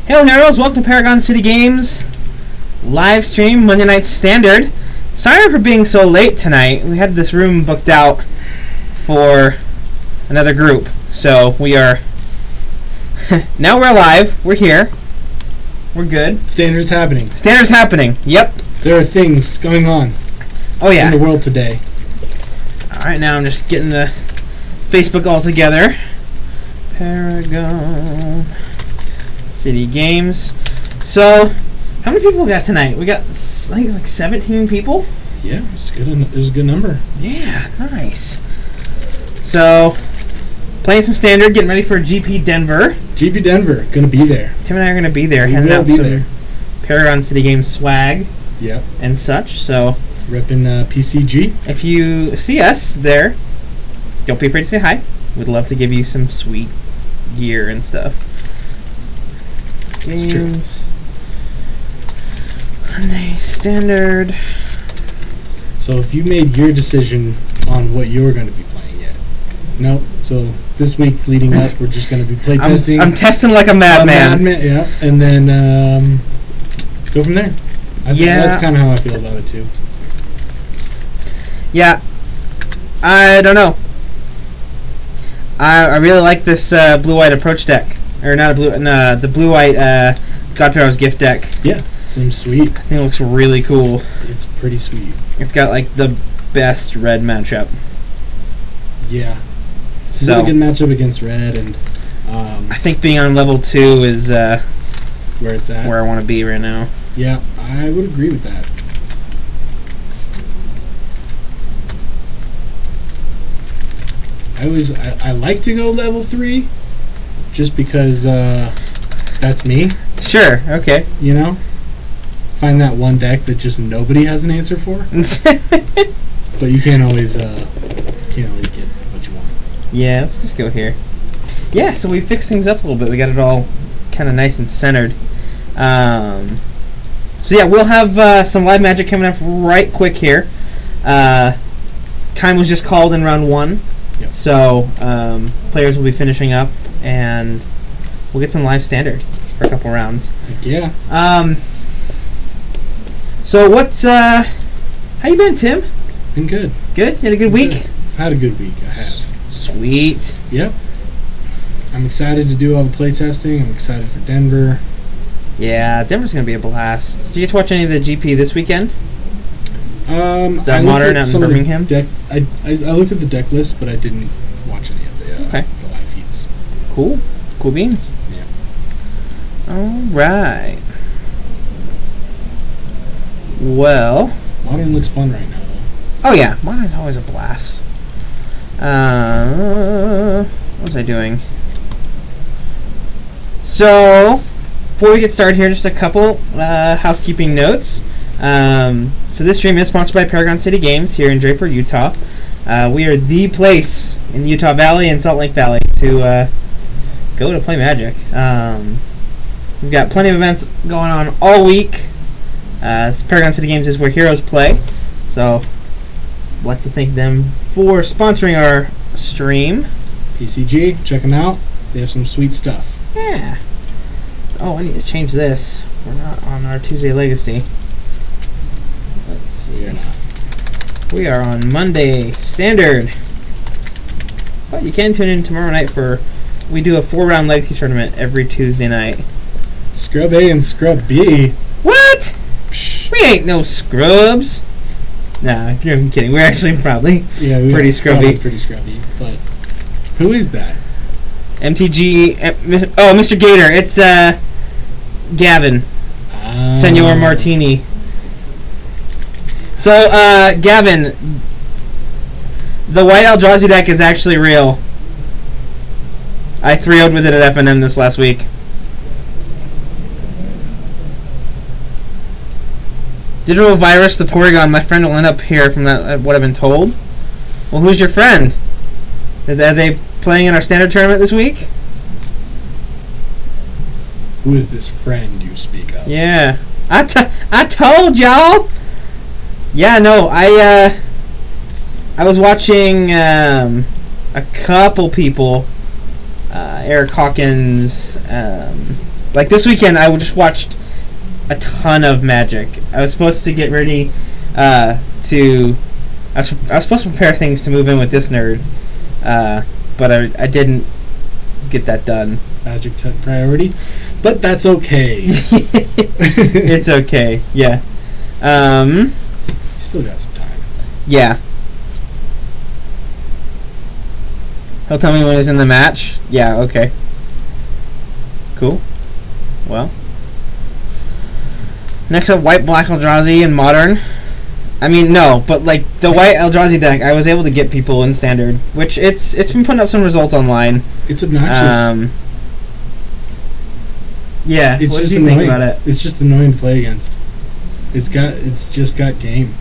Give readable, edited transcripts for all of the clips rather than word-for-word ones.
Hail Heroes, welcome to Paragon City Games live stream, Monday Night Standard. Sorry for being so late tonight. We had this room booked out for another group, so we are now we're alive. We're here. We're good. Standard's happening. Standard's happening. Yep. There are things going on. Oh yeah. In the world today. All right, now I'm just getting the Facebook all together. Paragon City Games. So, how many people we got tonight? We got, I think it's like 17 people. Yeah, it's good. It was a good number. Yeah, nice. So, playing some Standard, getting ready for GP Denver. GP Denver, gonna be there. Tim and I are gonna be there, We handing will out be some there. Paragon City Games swag. Yep. And such. So, Repping PCG. if you see us there, don't be afraid to say hi. We'd love to give you some sweet gear and stuff. That's true. Monday Standard. So if you made your decision on what you were going to be playing yet? Nope. So this week leading up, we're just going to be play testing. I'm testing like a madman. Yeah, and then go from there. I think that's kind of how I feel about it too. Yeah, I don't know. I really like this blue-white approach deck, or not a blue, the blue-white Godparrow's gift deck. Yeah, seems sweet. I think it looks really cool. It's pretty sweet. It's got like the best red matchup. Yeah, it's So a really good matchup against red, and I think being on level 2 is where it's at. where I want to be right now. Yeah, I would agree with that. I like to go level 3 just because that's me. Sure. Okay. You know? Find that one deck that just nobody has an answer for. But you can't always get what you want. Yeah, let's just go here. Yeah, so we fixed things up a little bit. We got it all kind of nice and centered. So yeah, we'll have some live magic coming up right quick here. Time was just called in round 1. Yep. So players will be finishing up, and we'll get some live Standard for a couple rounds. Heck yeah. So what's how you been, Tim? Been good. Good? You had a good week? I've had a good week. I have. Sweet. Yep. I'm excited to do all the play testing. I'm excited for Denver. Yeah, Denver's gonna be a blast. Did you get to watch any of the GP this weekend? The Modern out in Birmingham? I looked at the deck list, but I didn't watch any of the live feeds. Cool. Cool beans. Yeah. Alright. Well. Modern looks fun right now, though. Oh yeah, Modern's always a blast. What was I doing? So, before we get started here, just a couple housekeeping notes. So this stream is sponsored by Paragon City Games here in Draper, Utah. We are the place in the Utah Valley and Salt Lake Valley to go to play Magic. We've got plenty of events going on all week. Paragon City Games is where heroes play. So I'd like to thank them for sponsoring our stream. PCG, check them out. They have some sweet stuff. Yeah. Oh, I need to change this. We're not on our Tuesday Legacy. Let's see. We are on Monday Standard. But you can tune in tomorrow night for... We do a 4-round Legacy tournament every Tuesday night. Scrub A and Scrub B. What? Psh. We ain't no scrubs. Nah, I'm kidding. We're actually probably pretty scrubby. Pretty scrubby. But who is that? MTG... oh, Mr. Gator. It's Gavin. Senor Martini. So, Gavin, the White Eldrazi deck is actually real. I 3-0'd with it at FNM this last week. Digital Virus, the Paragon. My friend will end up here from that. What I've been told. Well, who's your friend? Are they playing in our Standard tournament this week? Who is this friend you speak of? Yeah, I told y'all. Yeah, no, I was watching a couple people, Eric Hawkins, Like this weekend, I just watched a ton of Magic. I was supposed to get ready I was supposed to prepare things to move in with this nerd, but I didn't get that done. Magic took priority, but that's okay. It's okay. Yeah. Still got some time. Yeah. He'll tell me when he's in the match. Yeah. Okay. Cool. Well. Next up, White Black Eldrazi in Modern. I mean, no, but like the White Eldrazi deck, I was able to get people in Standard, which it's been putting up some results online. It's obnoxious. Yeah. It's what just do you annoying. think about it? It's just annoying to play against. It's just got game.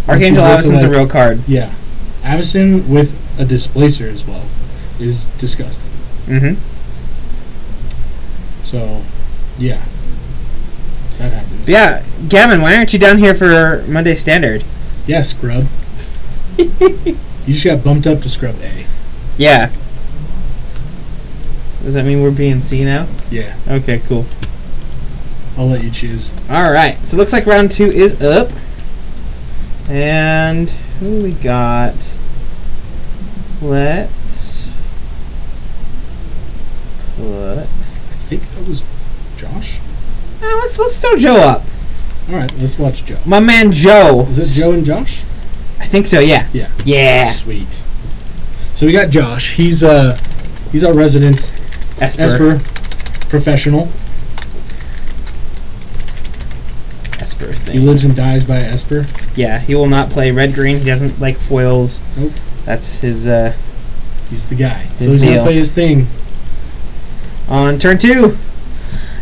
Archangel Avacyn's a real card. Yeah, Avacyn with a displacer as well is disgusting. Mm-hmm. So, yeah. That happens. Yeah, Gavin, why aren't you down here for Monday Standard? Yeah, scrub. You just got bumped up to scrub A. Yeah. Does that mean we're being C now? Yeah. Okay, cool. I'll let you choose. Alright, so it looks like round 2 is up. And who we got? Let's put... I think that was Josh. Let's throw Joe up. Alright, let's watch Joe. My man Joe. Is it Joe and Josh? I think so, yeah. Yeah. Yeah. Sweet. So we got Josh. He's our resident Esper professional. Esper thing. He lives and dies by Esper. Yeah, he will not play red-green. He doesn't like foils. Nope. That's his, he's the guy. his So he's deal. going to play his thing. On turn 2.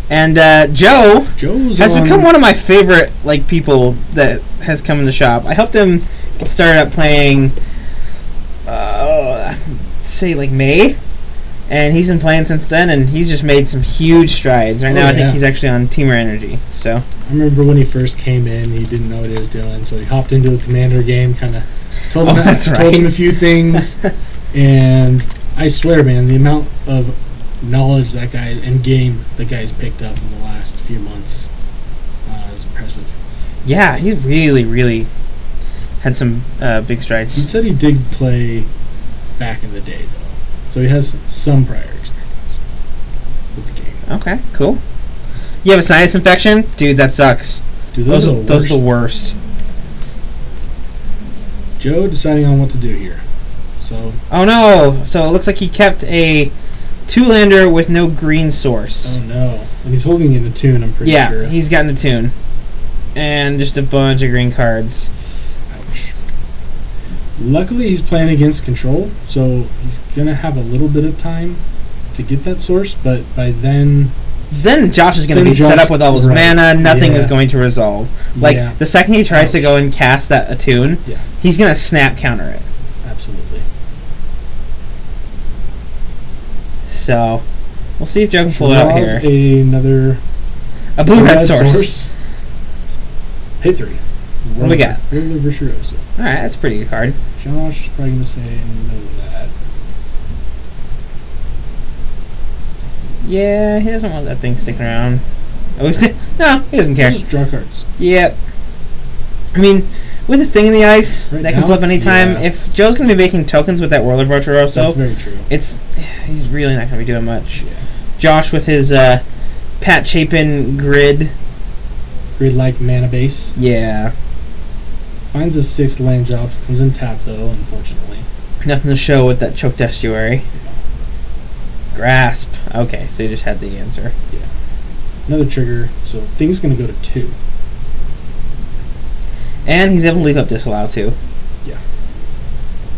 And Joe Joe's has on- become one of my favorite people that has come in the shop. I helped him get started up playing, say May, and he's been playing since then, and he's just made some huge strides. Right now, I think he's actually on Teamer Energy. So I remember when he first came in, he didn't know what he was doing, so he hopped into a Commander game, kind of told him a few things, and I swear, man, the amount of knowledge that guy and game that guy's picked up in the last few months is impressive. Yeah, he's really had some big strides. He said he did play back in the day, though, so he has some prior experience with the game. Okay, cool. You have a sinus infection? Dude, that sucks. Dude, Those are the worst. Joe deciding on what to do here. So. Oh no! So it looks like he kept a 2-lander with no green source. Oh no! And he's holding in a tune, I'm pretty sure. Yeah, he's gotten a tune. And just a bunch of green cards. Ouch. Luckily, he's playing against control, so he's gonna have a little bit of time to get that source. But by then Josh is going to be set up with all his mana. Nothing is going to resolve. The second he tries to go and cast that attune, he's going to snap counter it. Absolutely. So, we'll see if Joe can pull it out here. A blue-red source. Pay 3. What do we got? Alright, that's a pretty good card. Josh is probably going to say no to that. Yeah, he doesn't want that thing sticking around. Oh, no, he doesn't care. Just draw cards. Yep. I mean, with a thing in the ice that can flip anytime, if Joe's going to be making tokens with that Whirler Virtuoso, that's very true. He's really not going to be doing much. Yeah. Josh with his Pat Chapin grid-like mana base. Yeah. Finds his 6th land drop. Comes in tap, though, unfortunately. Nothing to show with that Choked Estuary. Grasp. Okay, so you just had the answer. Yeah. Another trigger, so thing's going to go to 2. And he's able to leave up Disallow, too. Yeah.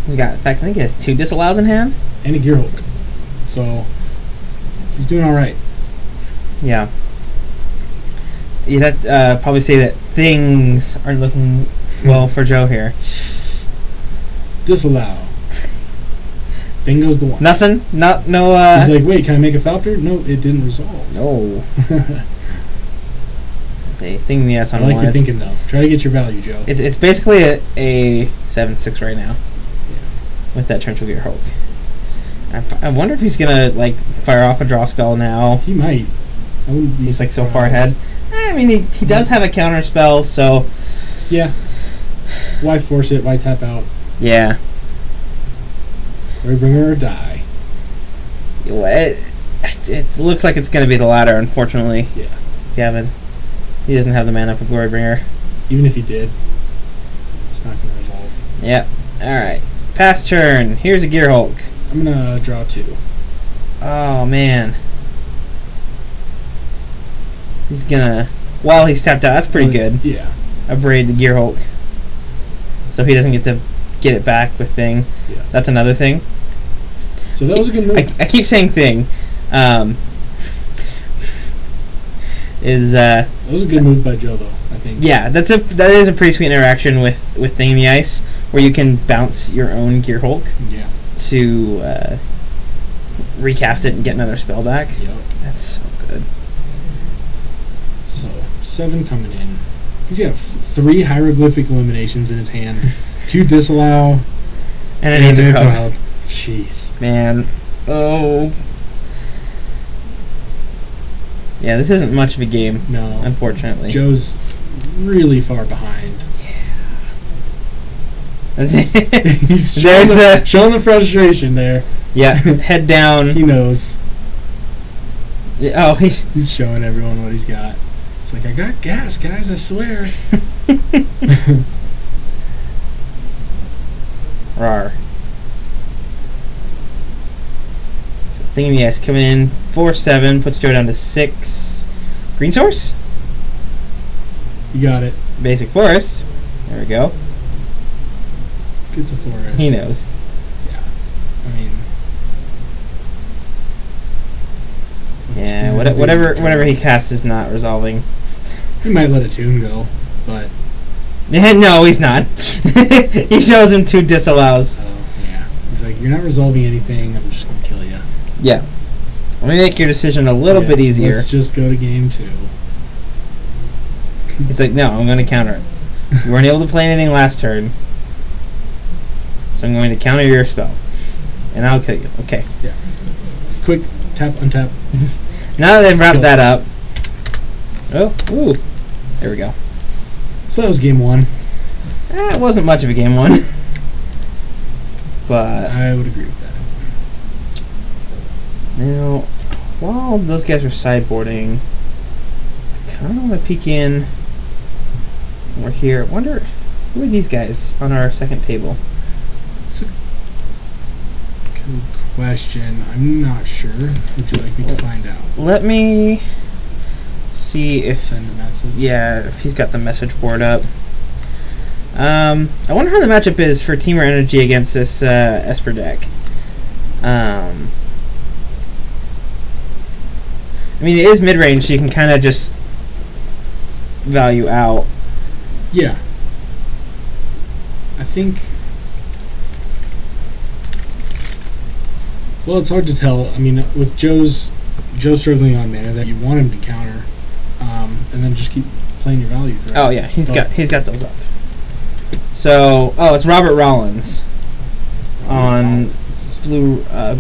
In fact, I think he has 2 Disallows in hand. And a Gearhulk. So, he's doing alright. Yeah. You'd have to probably say that things aren't looking well for Joe here. Disallow. Thing goes to 1. Nothing? No. He's like, wait, can I make a Falter? No, it didn't resolve. No. A thing the S on I like 1. your thinking, though. Try to get your value, Joe. It's basically a 7/6 right now. Yeah. With that Torrential Gearhulk. I wonder if he's gonna fire off a draw spell now. He might. I wouldn't be He's like so far ahead. I mean, he does have a counter spell, so yeah. Why force it? Why tap out? yeah. Glorybringer or die. It looks like it's going to be the latter, unfortunately. Yeah. He doesn't have the mana for Glorybringer. Even if he did, it's not going to resolve. Yep. Alright. Pass turn. Here's a Gear Hulk. I'm going to draw 2. Oh, man. He's going to... While he's tapped out, that's pretty good. Yeah. Abrade the Gear Hulk. So he doesn't get to get it back with thing. Yeah. That's another thing. So that was a good move. I keep saying thing. That was a good move by Joe, though, I think. Yeah, that is a pretty sweet interaction with Thing in the Ice, where you can bounce your own Gear Hulk to recast it and get another spell back. Yep. That's so good. So, 7 coming in. He's got 3 hieroglyphic eliminations in his hand, 2 disallow, And an Aether Cloud. Jeez. Man. Oh. Yeah, this isn't much of a game. No. Unfortunately. Joe's really far behind. He's showing the frustration there. Yeah, head down. He knows. Yeah, he's showing everyone what he's got. It's like, I got gas, guys, I swear. Rawr. So Thing in the Ice coming in 4/7, puts Joe down to 6. Green source? You got it. Basic forest. There we go. Gets a forest. He knows. Yeah. I mean. Yeah, whatever he casts is not resolving. He might let a tune go, but. No, he's not. He shows him 2 disallows. Oh, yeah. He's like, you're not resolving anything, I'm just going to kill you. Yeah. Let me make your decision a little bit easier. Let's just go to game 2. He's like, no, I'm going to counter it. You weren't able to play anything last turn, so I'm going to counter your spell. And I'll kill you. Okay. Yeah. Quick tap, untap. Now that they've wrapped that up. Oh, ooh. There we go. So that was game 1. It wasn't much of a game 1. But I would agree with that. now, while those guys are sideboarding, I kind of want to peek in. We're here. I wonder, who are these guys on our second table? It's a good question. I'm not sure. Would you like me to find out? Let me see if Send a message. Yeah, if he's got the message board up. I wonder how the matchup is for Teamer Energy against this Esper deck. I mean, it is mid-range, so you can kind of just value out. Yeah. I think. Well, it's hard to tell. I mean, with Joe struggling on mana, that you want him to counter, and then just keep playing your value threats. Oh yeah, he's got those up. So, it's Robert Rollins on blue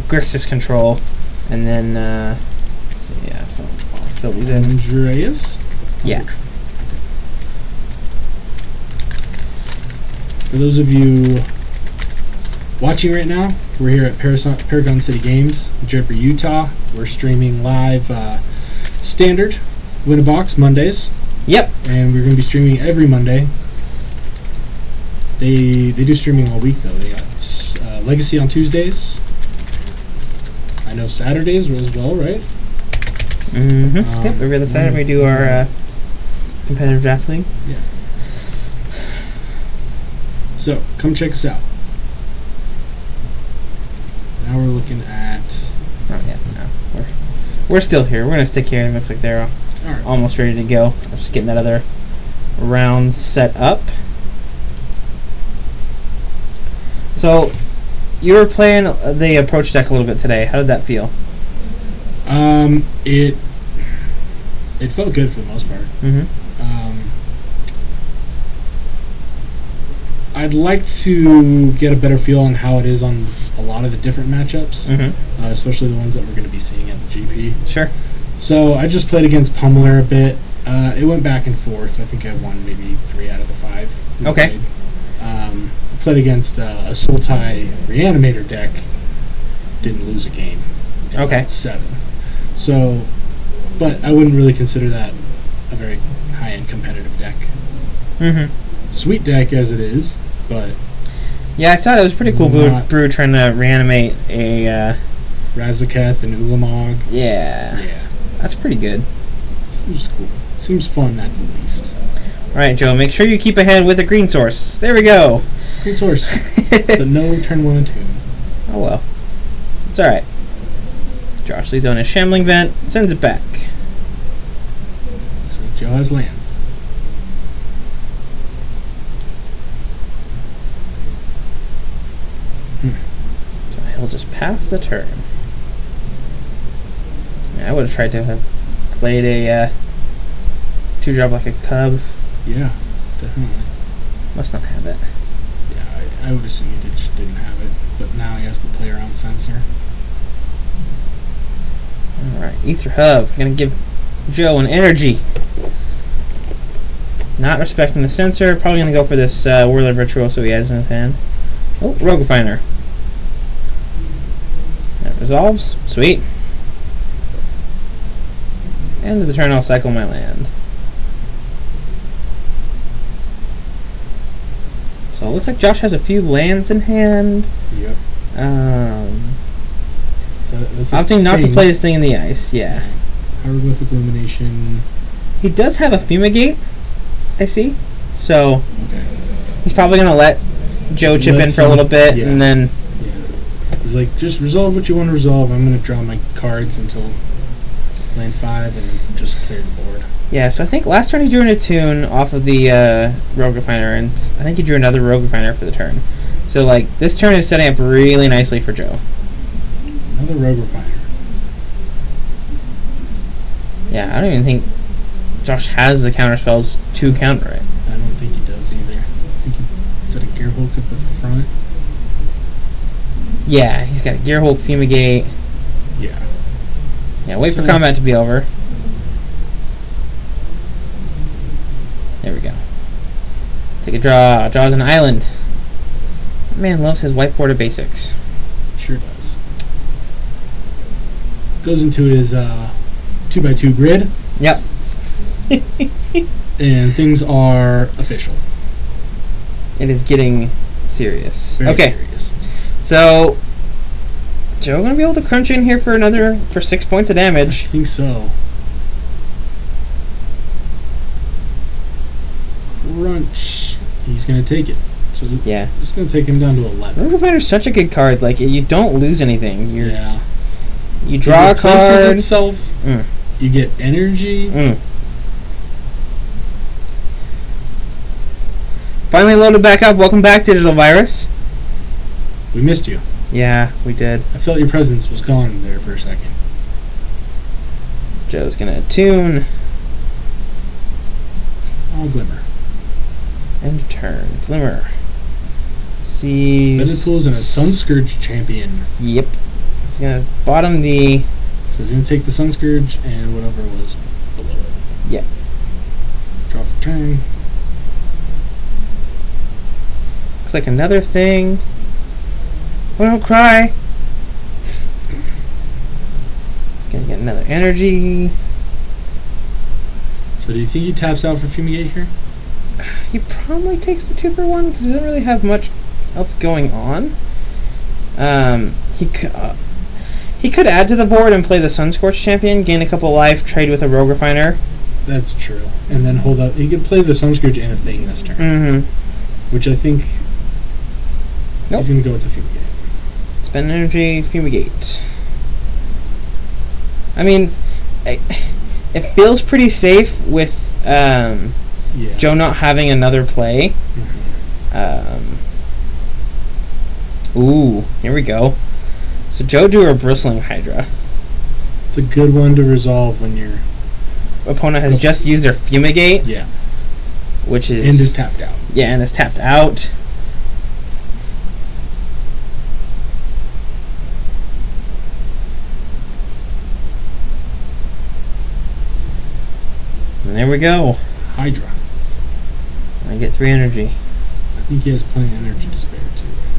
Grixis control, and then so I'll fill these in. Andreas. Yeah. For those of you watching right now, we're here at Paragon City Games, Draper, Utah. We're streaming live standard Win a Box Mondays. Yep. And we're going to be streaming every Monday. They do streaming all week though. They got Legacy on Tuesdays. I know Saturdays as well, right? Mm-hmm. Yep. Every other Saturday we do our competitive draft league. Yeah. So come check us out. Now we're looking at. Oh yeah, no, we're still here. We're gonna stick here. It looks like they're almost ready to go. I'm just getting that other round set up. So, you were playing the approach deck a little bit today. How did that feel? It felt good for the most part. Mm-hmm. I'd like to get a better feel on how it is on a lot of the different matchups, Mm-hmm. Especially the ones that we're going to be seeing at the GP. Sure. So I just played against Pummeler a bit. It went back and forth. I think I won maybe 3 out of the 5. Okay. I played against a Sultai Reanimator deck. Didn't lose a game. In Okay. about 7. So, but I wouldn't really consider that a very high-end competitive deck. Mm-hmm. Sweet deck as it is, but Yeah, I saw it was pretty cool. Not- Brew trying to reanimate a. Razaketh and Ulamog. Yeah, Yeah, that's pretty good. seems cool. Seems fun at the least. All right, Joe. Make sure you keep ahead with a green source. There we go. Great source, but no turn 1 and 2. Oh well. It's alright. Josh leaves on his Shambling Vent, sends it back. So Joe has lands. So he'll just pass the turn. Yeah, I would have tried to have played a 2-drop like a cub. Yeah, definitely. Must not have it. Yeah, I would assume he just didn't have it, but now he has to play around Sensor. Alright, Ether Hub. Gonna give Joe an energy. Not respecting the sensor. Probably gonna go for this Whirler Virtuoso he has in his hand. Oh, Rogue Refiner. That resolves. Sweet. End of the turn, I'll cycle my land. So it looks like Josh has a few lands in hand. Yep. That's a Opting not to thing. play this thing in the ice, yeah. Hieroglyphic Illumination. He does have a Fumigate, I see. So Okay. he's probably going to let Joe chip Let in for a little bit, yeah. and then... Yeah. He's like, just resolve what you want to resolve. I'm going to draw my cards until land 5 and just clear the board. Yeah, so I think last turn he drew an Attune off of the Rogue Refiner, and I think he drew another Rogue Refiner for the turn. So, like, this turn is setting up really nicely for Joe. Another Rogue Refiner. Yeah, I don't even think Josh has the counter spells to counter it. I don't think he does either. I think he set a Gearhulk up at the front. Yeah, he's got a Gearhulk, Fumigate. Yeah. Yeah, wait for So- combat to be over. There we go. Take a draw. Draws an island. Man loves his whiteboard of basics. Sure does. Goes into his 2x2 grid, Yep. and things are official. It is getting serious. Very Okay, serious. so Joe gonna be able to crunch in here for 6 points of I damage. think so. Crunch. He's going to take it. So Yeah. it's going to take him down to 11. Rogue Refiner's such a good card. Like, you don't lose anything. Yeah. You draw a It replaces card. itself. Mm. You get energy. Mm. Finally loaded back up. Welcome back, Digital Virus. We missed you. Yeah, we did. I felt your presence was gone there for a second. Joe's gonna attune. Oh, Glimmer. End of turn. Glimmer. Sees. Feather Tools and a Sunscourge champion. Yep. He's gonna bottom the. So he's going to take the Sunscourge and whatever was below it. Yep. Draw for turn. Looks like another thing. Oh, don't cry. Gonna get another energy. So do you think he taps out for Fumigate here? He probably takes the 2-for-1 because he doesn't really have much else going on. He could add to the board and play the Sunscorched champion, gain a couple life, trade with a Rogue Refiner. That's true. And then hold up. He could play the Sunscourge and a thing this turn. Mm-hmm. Which I think Nope. he's going to go with the Fumigate. Spend energy, Fumigate. I mean, it feels pretty safe with Yeah. Joe not having another play. Ooh, here we go. So Joe drew a Bristling Hydra. It's a good one to resolve when your Opponent has just used their Fumigate, yeah which is... and is tapped out. Yeah, and is tapped out. And there we go. Hydra. I get 3 energy. I think he has plenty of energy to spare too right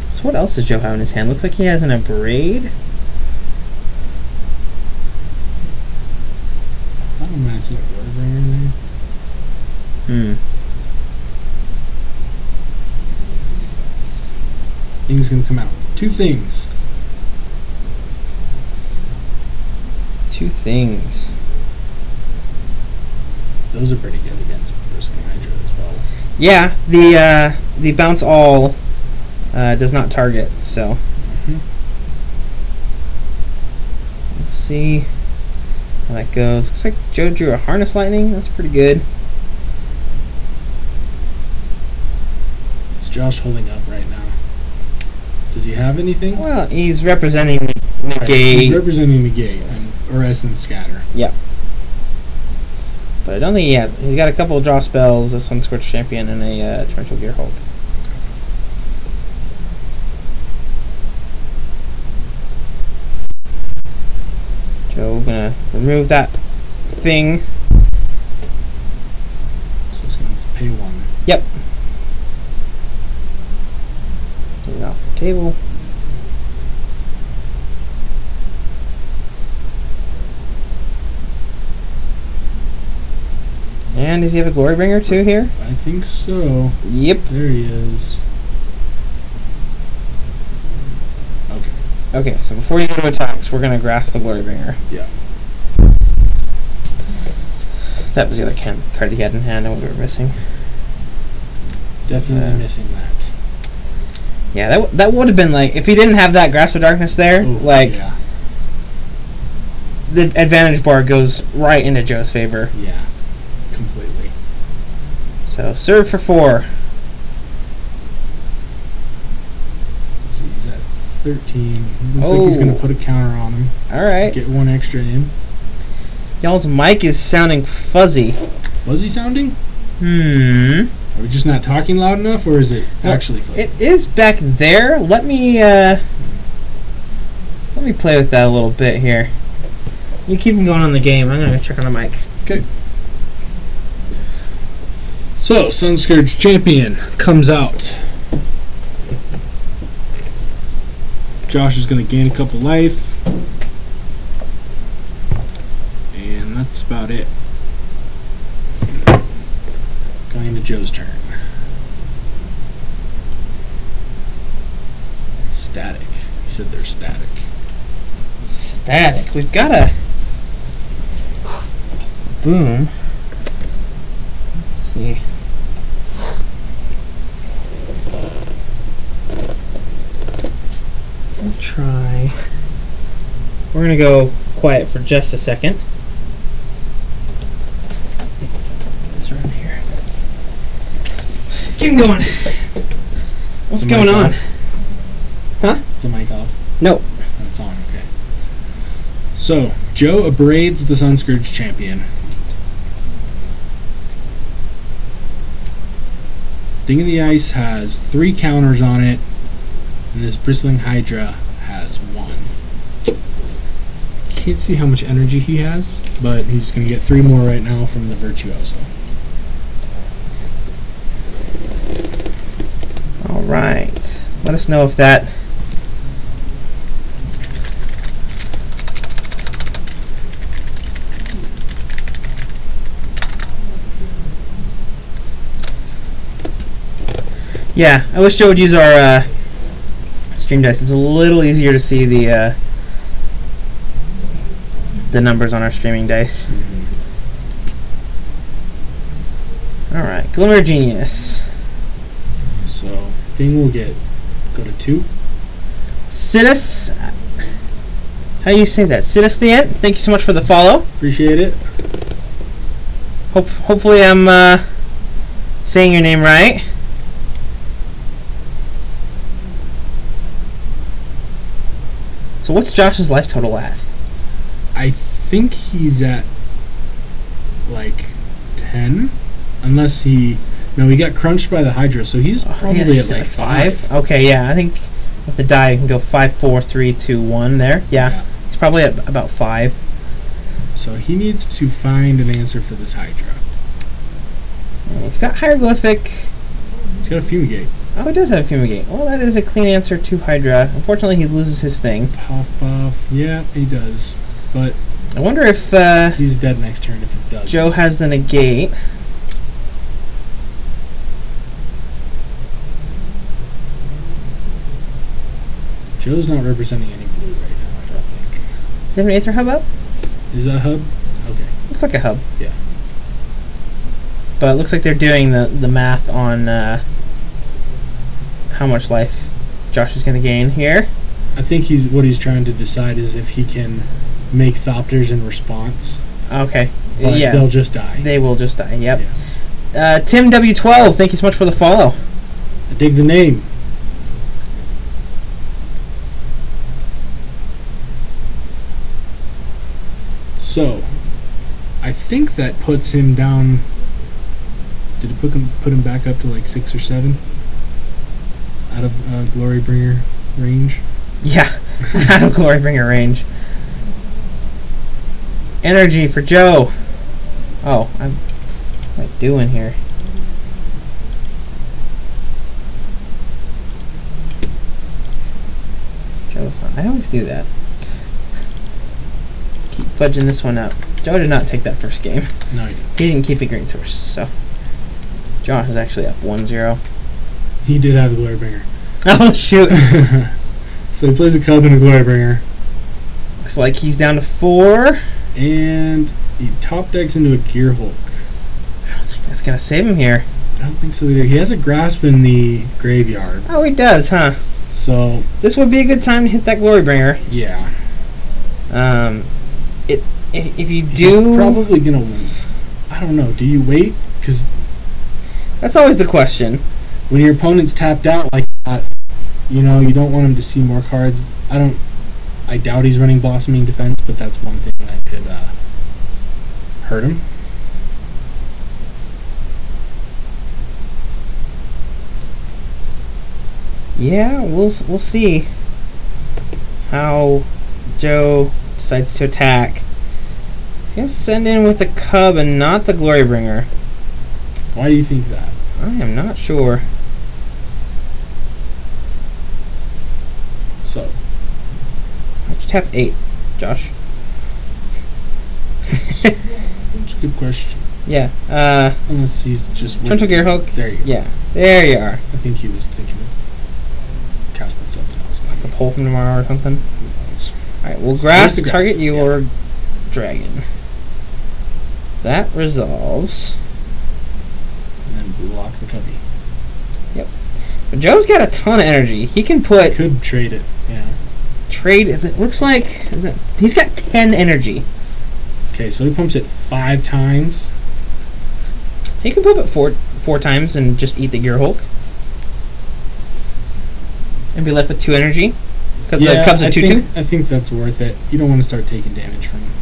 now. So what else does Joe have in his hand? Looks like he has an Abrade. I don't mind seeing a Warbringer in there. Things gonna come out. 2 things. 2 things. Those are pretty good against Bristling Hydra as well. Yeah, the bounce all does not target, so let's see how that goes. Looks like Joe drew a Harness Lightning. That's pretty good. Is Josh holding up right now? Does he have anything? Well, he's representing Negate. Right. He's representing Negate and Essence Scatter. Yep. But I don't think he has. He's got a couple of draw spells, a Sunscorched Champion, and a Torrential Gearhulk. Joe gonna remove that thing. So he's gonna have to pay 1. Yep. Get it off the table. And does he have a Glorybringer too here? I think so. Yep. There he is. Okay. Okay, so before you go to attacks, we're going to grasp the Glorybringer. Yeah. That was the other card he had in hand and what we were missing. Definitely missing that. Yeah, that would have been like, if he didn't have that Grasp of Darkness there, Ooh, like, yeah. the advantage bar goes right into Joe's favor. Yeah, completely. So, serve for 4. Let's see, he's at 13. Looks like he's going to put a counter on him. Alright. Get 1 extra in. Y'all's mic is sounding fuzzy. Was he sounding? Hmm. Are we just not talking loud enough, or is it actually fuzzy? It is back there. Let me play with that a little bit here. You keep him going on the game. I'm going to check on the mic. Okay. So, Sunscourge Champion comes out. Josh is going to gain a couple life. And that's about it. Going to Joe's turn. Static. He said they're static. Static. We've got a boom. Let's see. We'll try. We're going to go quiet for just a second. This right here. Keep him going. What's going on? Huh? Is the mic off? No. It's on, okay. So, Joe abrades the Sunscourge Champion. Thing of the Ice has 3 counters on it, and this Bristling Hydra has 1. Can't see how much energy he has, but he's going to get 3 more right now from the Virtuoso. Alright. Let us know if that... Yeah, I wish Joe would use our stream dice. It's a little easier to see the numbers on our streaming dice. Alright, Glimmer Genius. So, thing will go to 2. Sidus. How do you say that? Sidus the Ant? Thank you so much for the follow. Appreciate it. Hopefully I'm saying your name right. So what's Josh's life total at? I think he's at like 10, unless he... No, he got crunched by the Hydra, so he's probably at like 5. Okay, yeah, I think with the die you can go 5, 4, 3, 2, 1 there. Yeah, he's probably at about 5. So he needs to find an answer for this Hydra. It's got hieroglyphic. He's got a Fumigate. Oh, it does have Fumigate. Well, that is a clean answer to Hydra. Unfortunately, he loses his thing. Puff Puff. Yeah, he does. But I wonder if he's dead next turn if it does. Joe has the negate. Joe's not representing any blue right now, I don't think. Do you have an Aether Hub up? Is that a hub? Okay. Looks like a hub. Yeah. But it looks like they're doing the math on how much life Josh is going to gain here. I think what he's trying to decide is if he can make Thopters in response. Okay. But yeah. they'll just die. They will just die, yep. Yeah. Tim W12, thank you so much for the follow. I dig the name. So, I think that puts him down. Did it put him back up to like 6 or 7 out of Glorybringer range? Yeah, out of Glorybringer range. Energy for Joe. Oh, what am I doing here? Joe's not. I always do that. Keep fudging this one up. Joe did not take that first game. No, he didn't. He didn't keep a green source, so Josh is actually up 1-0. He did have the Glorybringer. Oh shoot! So he plays a Cub and a Glorybringer. Looks like he's down to 4. And he top decks into a Gear Hulk. I don't think that's gonna save him here. I don't think so either. He has a Grasp in the graveyard. Oh, he does, huh? So this would be a good time to hit that Glorybringer. yeah. If you do, he's probably gonna win. I don't know. Do you wait? Because that's always the question. When your opponent's tapped out like that, you know you don't want him to see more cards. I doubt he's running Blossoming Defense, but that's one thing that could hurt him. Yeah, we'll see how Joe decides to attack. He's gonna send in with the Cub and not the Glorybringer. Why do you think that? I am not sure. So, How'd you tap 8, Josh? that's a good question. Yeah. Unless he's just Frontal Gear Hulk. There you go. Yeah, there you are. I think he was thinking of casting something else. Like a pull from tomorrow or something. Who knows? Alright, we'll grass to grass? target your Yeah. dragon. That resolves. And then block the cubby. But Joe's got a ton of energy. He can put Could trade it. Yeah. trade. It looks like he's got 10 energy. Okay, so he pumps it 5 times. He can pump it four times and just eat the Gear Hulk. And be left with 2 energy. Because the Cub's a 2/2. I think that's worth it. You don't want to start taking damage from him.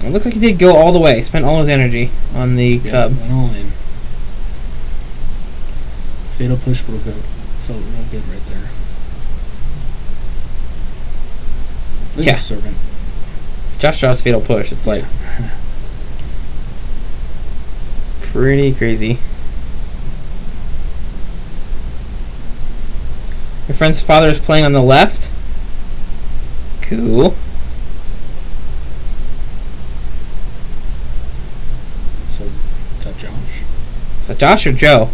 It looks like he did go all the way. Spent all his energy on the Cub. Went all in. Fatal Push would have felt real good right there. There's Yeah. a Servant. Josh draws Fatal Push. It's like pretty crazy. Your friend's father is playing on the left. Cool. So, is that Josh? Is that Josh or Joe?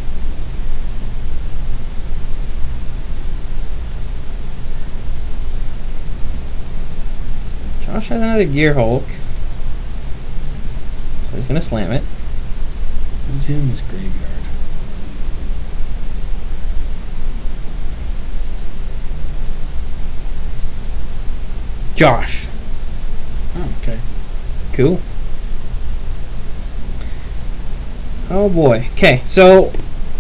Josh has another Gear Hulk. So he's going to slam it. What's he in his graveyard? Josh. Oh, okay. Cool. Oh boy. Okay, so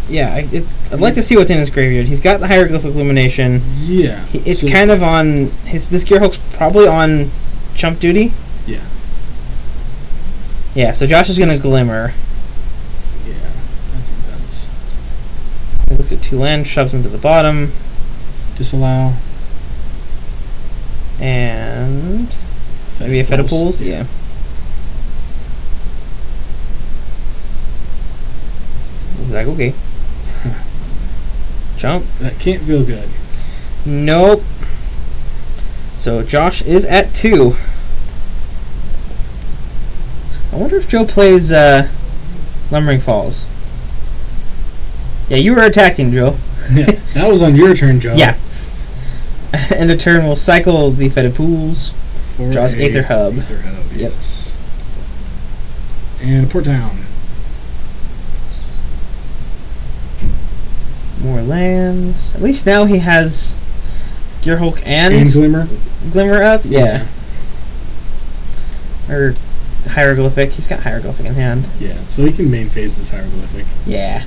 yeah, I'd like to see what's in his graveyard. He's got the Hieroglyphic Illumination. Yeah. It's so kind of on this Gear Hulk's probably on chump duty. Yeah. Yeah, so Josh is gonna Glimmer. Yeah. I think that's He looks at 2 lands, shoves them to the bottom, disallow. and Maybe a Feta Pools? Yeah. Is that okay? Jump. That can't feel good. Nope. So Josh is at 2. I wonder if Joe plays Lumbering Falls. Yeah, you were attacking, Joe. Yeah, that was on your turn, Joe. Yeah. End of turn, we'll cycle the Feta Pools. Draws Aether Hub. Aether Hub, yes. And Port Town. More lands. At least now he has Gearhulk and Glimmer. Glimmer up? Yeah. Or Hieroglyphic. He's got Hieroglyphic in hand. Yeah, so he can main phase this Hieroglyphic. Yeah.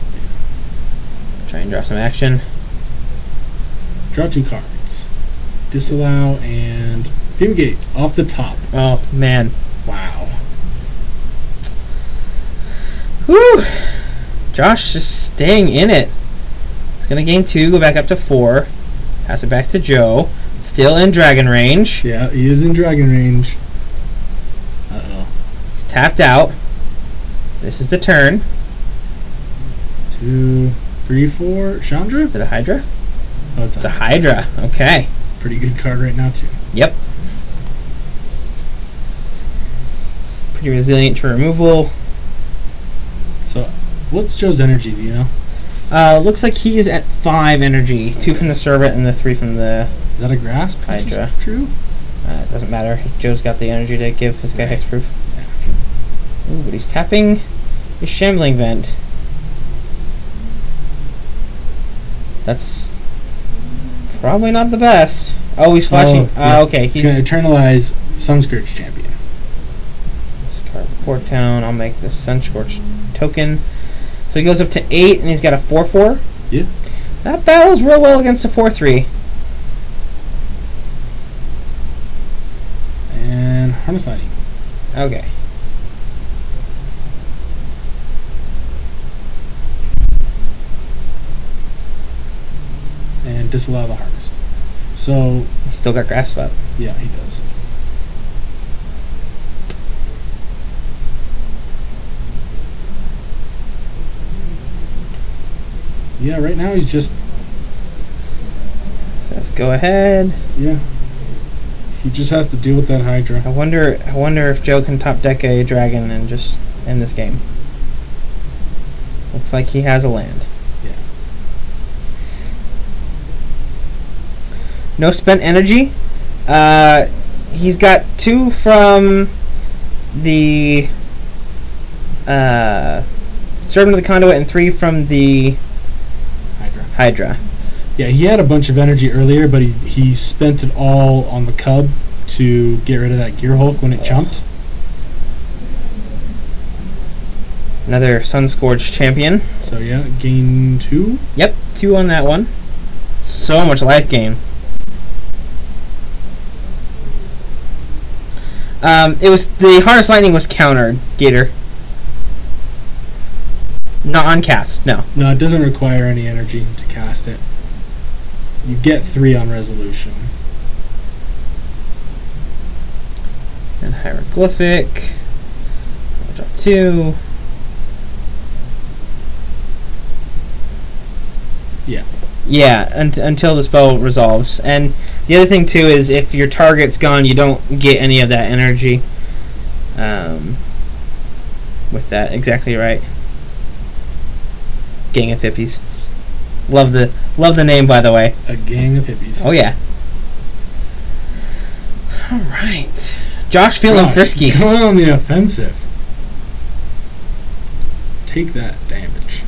Try and draw some action. Draw 2 cards. Disallow and Fumigate off the top. Oh, man. Wow. Whew. Josh just staying in it. He's going to gain 2, go back up to 4. Pass it back to Joe. Still in dragon range. Yeah, he is in dragon range. Uh-oh. He's tapped out. This is the turn. 2, 3, 4. Chandra? Is it a Hydra? Oh, it's a Hydra. Okay. Pretty good card right now, too. Yep. Pretty resilient to removal. So, what's Joe's energy, do you know? Looks like he is at 5 energy. 2 from the Servant and the 3 from the Is that a Grasp? Hydra. True? It doesn't matter. Joe's got the energy to give his guy hexproof. Yeah. Ooh, but he's tapping his Shambling Vent. That's probably not the best. Oh, he's flashing. Yeah. Okay. He's going to eternalize Sunscourge Champion. Discard Port Town. I'll make the Sunscorch token. So he goes up to 8, and he's got a 4/4. Yeah. That battles real well against a 4/3. And Harness Lightning. Okay. And disallow the Harvest. So He's still got Grasp up. yeah, he does. Yeah, right now he's just Says go ahead. yeah. He just has to deal with that Hydra. I wonder if Joe can top deck a dragon and just end this game. Looks like he has a land. Yeah. No spent energy. He's got 2 from the Servant of the Conduit and 3 from the Hydra. Yeah, he had a bunch of energy earlier, but he spent it all on the Cub to get rid of that Gearhulk when it jumped. Another Sunscorch champion. So yeah, gain 2. Yep, 2 on that one. So much life gain. It was the Harness Lightning was countered, Gator. Not on cast, no. No, it doesn't require any energy to cast it. You get 3 on resolution. And Hieroglyphic. I'll drop 2. Yeah. Yeah, until the spell resolves. And the other thing too is if your target's gone, you don't get any of that energy. With that, exactly right. Gang of Hippies. Love the name, by the way. A gang of hippies. Oh yeah. All right, Josh feeling frisky. Going on the offensive. Take that damage.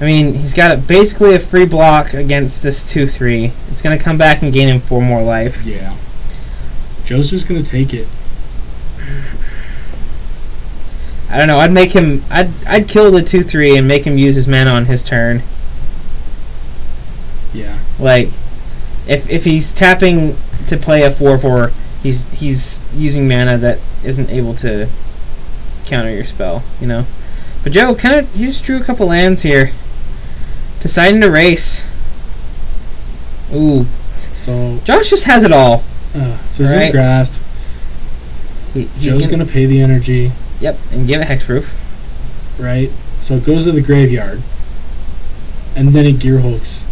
I mean, he's got basically a free block against this 2/3. It's gonna come back and gain him 4 more life. Yeah. Joe's just gonna take it. I don't know. I'd make him. I'd kill the 2/3 and make him use his mana on his turn. Yeah. Like, if he's tapping to play a 4/4, he's using mana that isn't able to counter your spell. You know. But Joe he just drew a couple lands here. Deciding to race. Ooh. So Josh just has it all. So there's no grasp. Joe's gonna pay the energy. Yep, and give it hexproof. Right. So it goes to the graveyard, and then it gear hulks.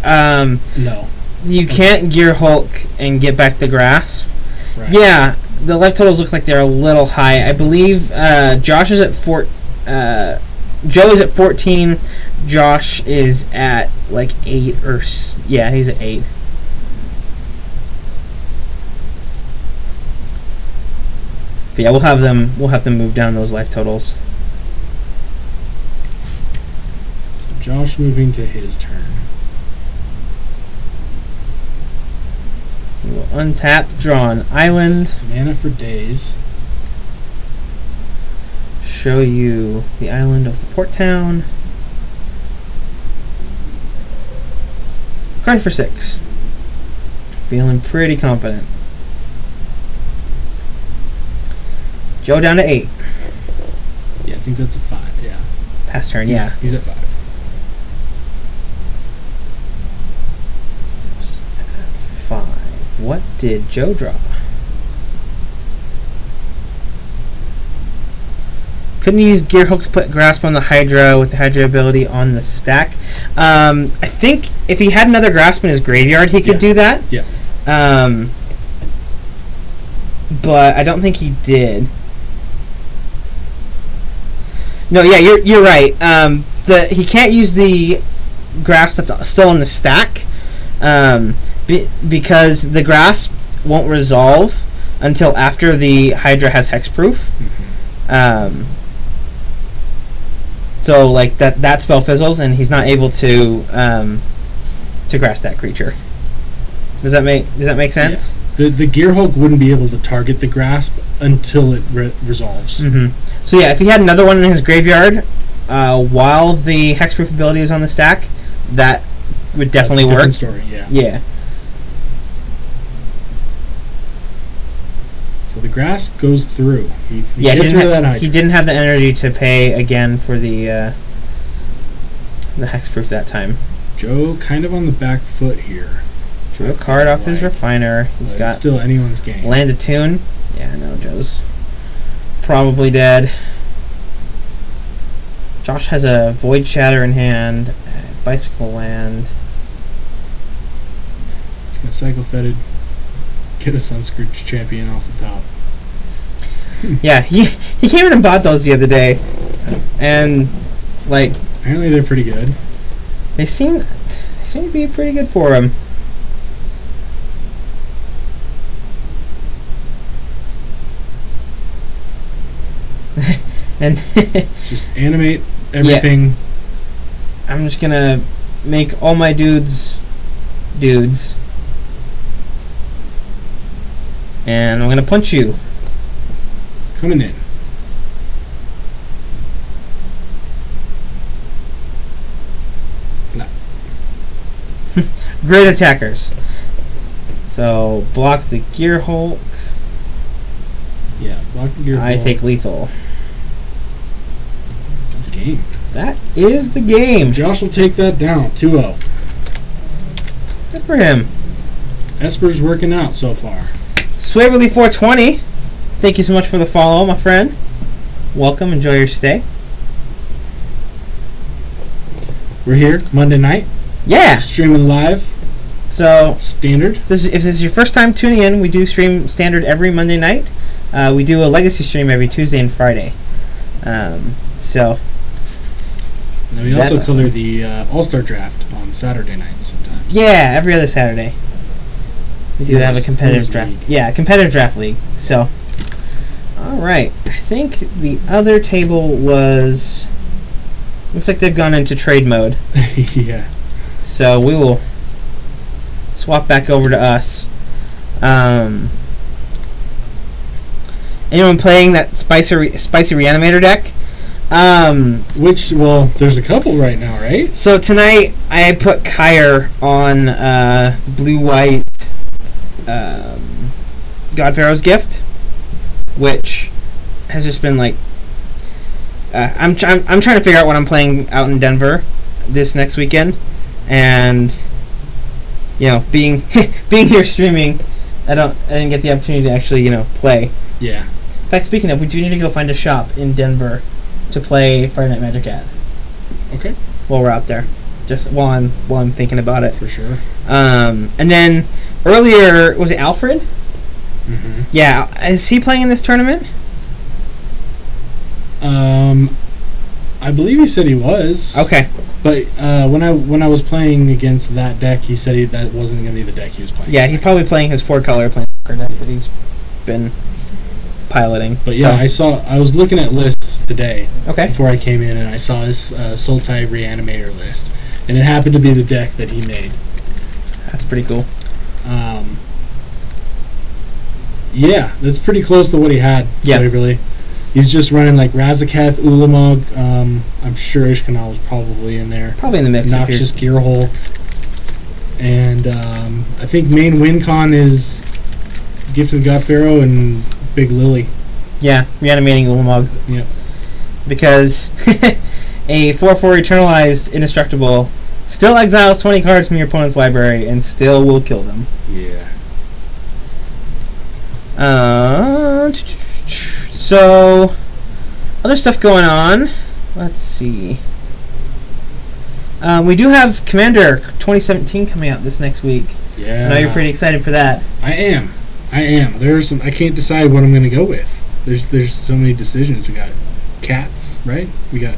No. You can't gear hulk and get back the grasp. Right. Yeah, the life totals look like they're a little high. I believe Josh is at Joe is at 14. Josh is at like 8 yeah, he's at 8. But yeah, we'll have them move down those life totals. So Josh moving to his turn. We will untap, draw an island. Mana for days. Show you the island of the port town. Card for 6. Feeling pretty confident. Joe down to 8. Yeah, I think that's a 5, yeah. Pass turn, yeah. He's at 5. 5. What did Joe draw? Couldn't use Gear Hook to put Grasp on the Hydra with the Hydra ability on the stack. I think if he had another Grasp in his graveyard, he could do that. Yeah. But I don't think he did. No, yeah, you're right. He can't use the Grasp that's still in the stack because the Grasp won't resolve until after the Hydra has hexproof. Mm-hmm. So like that spell fizzles, and he's not able to grasp that creature. Does that make sense? Yeah. The Gear Hulk wouldn't be able to target the grasp until it resolves. Mm-hmm. So yeah, if he had another one in his graveyard while the hexproof ability is on the stack, that would definitely work. That's a different story. Yeah. Yeah. So the grasp goes through. He didn't have the energy to pay again for the hexproof that time. Joe kind of on the back foot here. Drew a card off his refiner. He's got still anyone's game. Land a tune. Yeah, no, Joe's probably dead. Josh has a Void Shatter in hand, Bicycle Land. He's gonna Cycle Fetid, get a Sunscourge Champion off the top. Yeah, he came in and bought those the other day, and like apparently they're pretty good. They seem to be pretty good for him. And just animate everything. Yeah. I'm just gonna make all my dudes, and I'm gonna punch you. Coming in. No. Great attackers. So block the Gear Hulk. Yeah, block the Gear Hulk. I take lethal. That's the game. That is the game. So Josh will take that down. 2-0. Good for him. Esper's working out so far. Swaverly 420. Thank you so much for the follow, my friend. Welcome. Enjoy your stay. We're here Monday night. Yeah. Streaming live. So standard. If this is your first time tuning in, we do stream standard every Monday night. We do a legacy stream every Tuesday and Friday. So. And we also color the All-Star Draft on Saturday nights sometimes. Yeah, every other Saturday. We do have a competitive draft. League. Yeah, competitive draft league. So, all right. I think the other table was. Looks like they've gone into trade mode. Yeah. So we will swap back over to us. Anyone playing that spicy reanimator deck? Well, there's a couple right now, right? So tonight I put Kyre on blue-white God Pharaoh's Gift, which has just been like I'm trying to figure out what I'm playing out in Denver this next weekend, and being being here streaming, I didn't get the opportunity to actually play. Yeah. In fact, speaking of, we do need to go find a shop in Denver to play Friday Night Magic at. Okay. While we're out there, just while I'm thinking about it. For sure. And then earlier, was it Alfred? Mm-hmm. Yeah, is he playing in this tournament? I believe he said he was. Okay. But when I was playing against that deck, he said that wasn't going to be the deck he was playing. Yeah, he's probably playing his 4-color deck that he's been piloting. But yeah, I was looking at lists today. Okay. Before I came in, and I saw this Sultai Reanimator list, and it happened to be the deck that he made. That's pretty cool. Yeah, that's pretty close to what he had. Yeah. Really. He's just running like Razaketh, Ulamog. I'm sure Ishkanal was probably in there. Probably in the mix. Noxious Gearhulk. And I think main WinCon is Gift of the God Pharaoh and Big Lily. Yeah, reanimating Ulamog. Yep. Because a 4/4 Eternalized Indestructible still exiles 20 cards from your opponent's library and still will kill them. Yeah. So, other stuff going on. Let's see. We do have Commander 2017 coming out this next week. Yeah. I know you're pretty excited for that. I am. There's some. I can't decide what I'm going to go with. There's so many decisions. We got cats, right? We got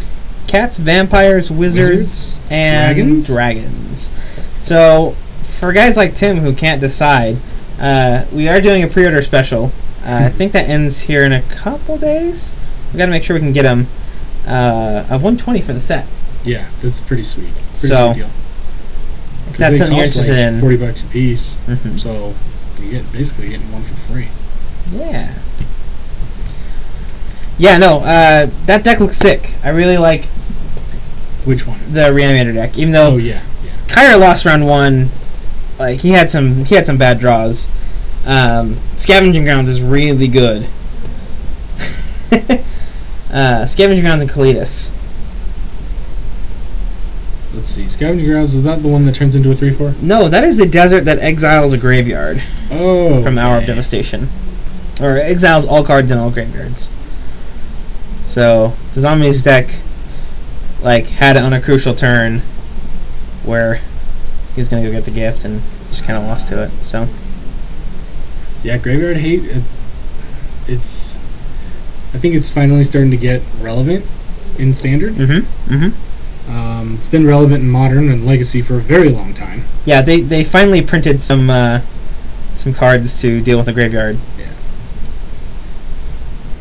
cats, vampires, wizards, and dragons. So, for guys like Tim who can't decide, we are doing a pre-order special. I think that ends here in a couple days. We got to make sure we can get them of 120 for the set. Yeah, that's pretty sweet. Sweet deal. If that's something you're interested in, $40 a piece. Mm-hmm. So you basically getting one for free. Yeah. Yeah, no, that deck looks sick. I really like. Which one? The Reanimator deck. Even though Kyra lost round 1, like he had some bad draws. Scavenging Grounds is really good. Scavenging Grounds and Kalidas. Let's see. Scavenging Grounds, is that the one that turns into a 3/4? No, that is the desert that exiles a graveyard. Oh. From Hour of Devastation. Or exiles all cards in all graveyards. So, the Zombies deck had it on a crucial turn where he was going to go get the gift and just kind of lost to it. So, yeah, Graveyard Hate, I think it's finally starting to get relevant in Standard. It's been relevant in Modern and Legacy for a very long time. Yeah, they finally printed some cards to deal with the graveyard. Yeah.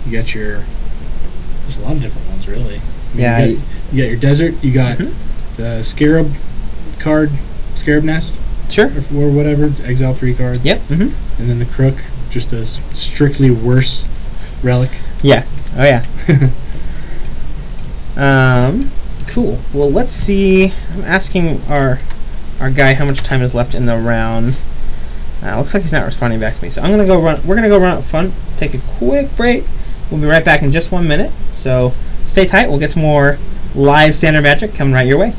You got there's a lot of different ones, really. You got your Desert, you got the Scarab card, Scarab Nest. Sure. Or whatever, exile 3 cards. Yep. And then the Crook, just a strictly worse relic. Yeah. Oh, yeah. Cool. Well, let's see. I'm asking our guy how much time is left in the round. Looks like he's not responding back to me. So I'm gonna go run. We're gonna go run up front. Take a quick break. We'll be right back in just 1 minute. So stay tight. We'll get some more live Standard Magic coming right your way.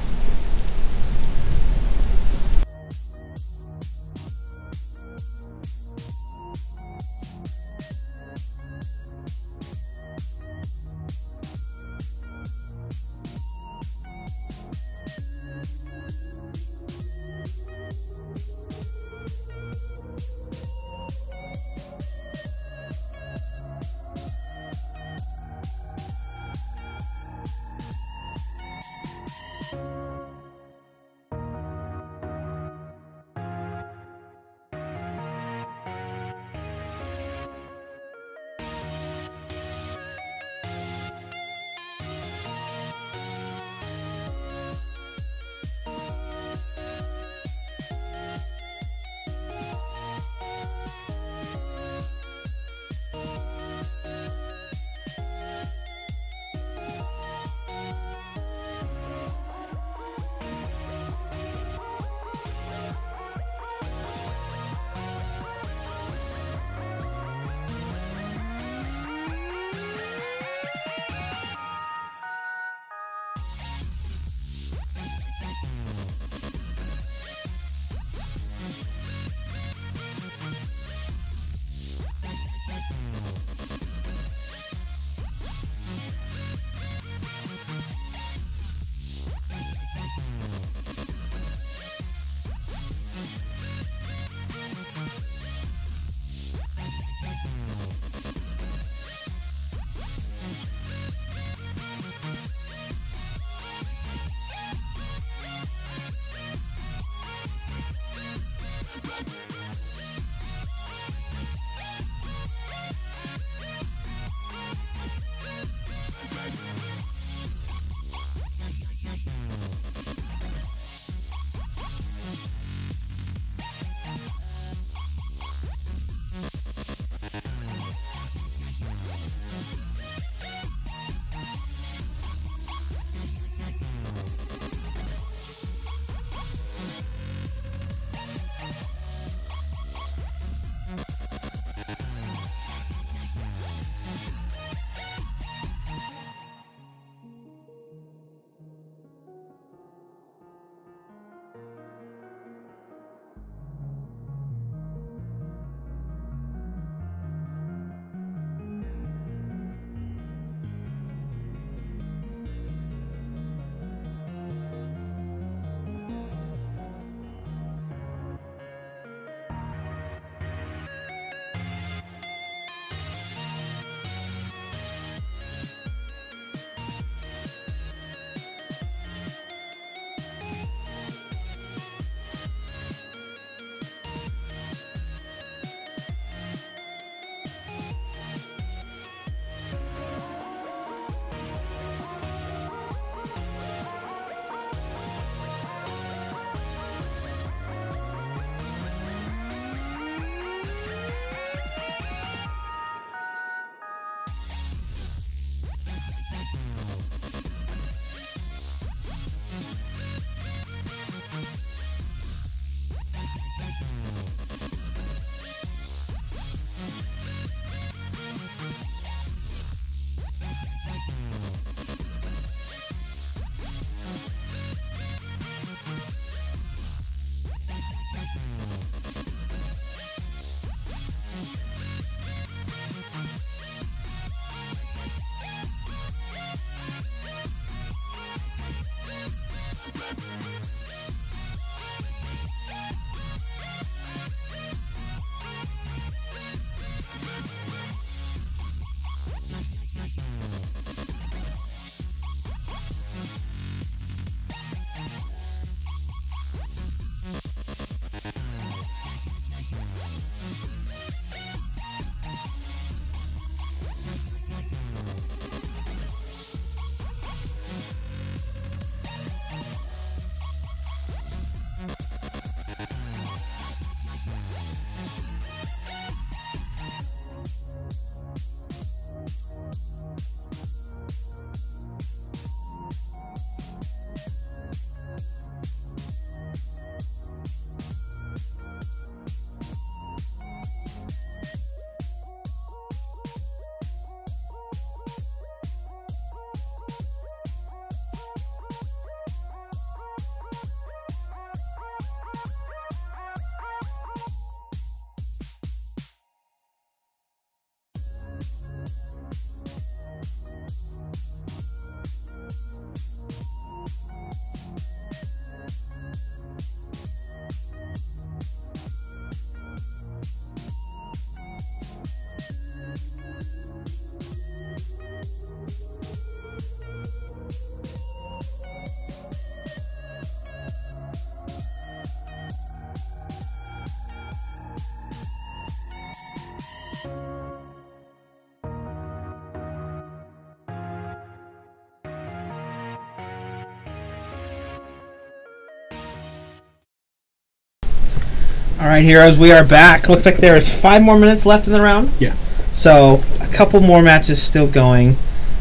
All right, heroes, we are back. Looks like there is 5 more minutes left in the round. Yeah. So a couple more matches still going.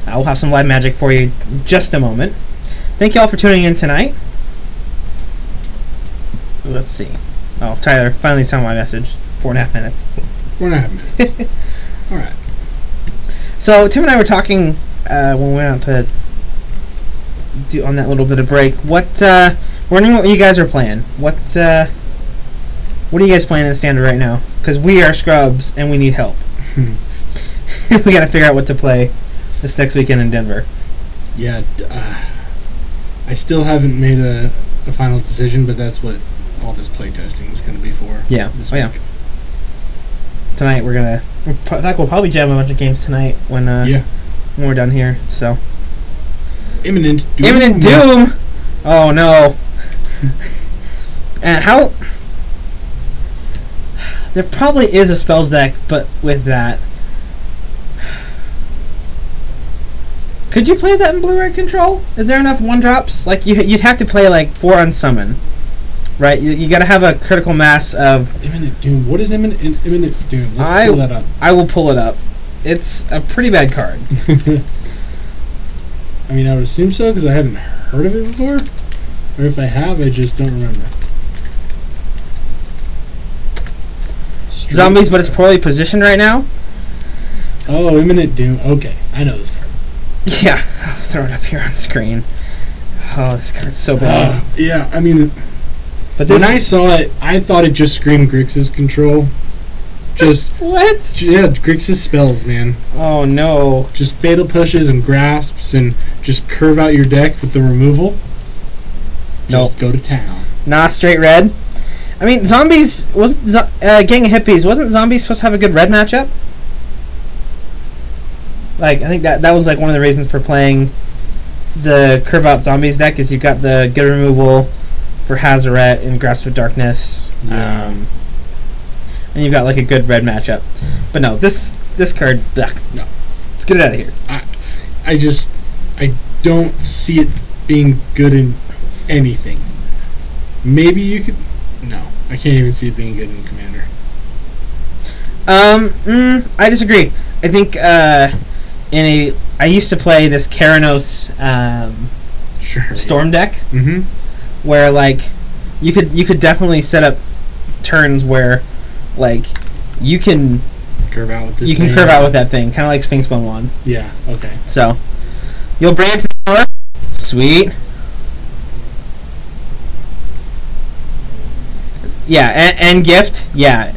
We'll have some live magic for you in just a moment. Thank you all for tuning in tonight. Let's see. Oh, Tyler finally saw my message. 4.5 minutes. 4.5 minutes. All right. So Tim and I were talking when we went out to do on that little bit of break. Wondering what you guys are playing. What are you guys playing in the standard right now? Because we are scrubs and we need help. We got to figure out what to play this next weekend in Denver. Yeah, I still haven't made a final decision, but that's what all this playtesting is going to be for. Yeah. This week. Yeah. Tonight we'll probably jam a bunch of games tonight when we're done here. So Imminent Doom. Imminent Doom. Oh no. And how? There probably is a spells deck, but with that, could you play that in blue-red control? Is there enough 1-drops? Like you'd have to play like 4 unsummon, right? You got to have a critical mass of Imminent Doom. What is Imminent Doom? Let's pull that up. I will pull it up. It's a pretty bad card. I mean, I would assume so because I haven't heard of it before, or if I have, I just don't remember. Zombies, but it's poorly positioned right now. Oh, Imminent Doom. Okay, I know this card. Yeah, I'll throw it up here on screen. Oh, this card's so bad. Yeah, I mean, but when I saw it, I thought it just screamed Grixis control. Just what? Yeah, Grixis spells, man. Oh no! Just fatal pushes and grasps, and just curve out your deck with the removal. Just go to town. Nah, straight red. I mean, zombies wasn't Gang of Hippies. Wasn't zombies supposed to have a good red matchup? Like, I think that was like one of the reasons for playing the curve out zombies deck is you've got the good removal for Hazaret and Grasp of Darkness. Yeah. And you've got like a good red matchup. But no, this card, ugh, no. Let's get it out of here. I don't see it being good in anything. Maybe you could. No, I can't even see it being good in Commander. I disagree. I think I used to play this Keranos Storm deck, where like you could definitely set up turns where like you can curve out with this. You can curve out with that thing, kind of like Sphinx Bone Wand. Yeah. Okay. So you'll bring it to the tower. Sweet. Yeah, and gift. Yeah.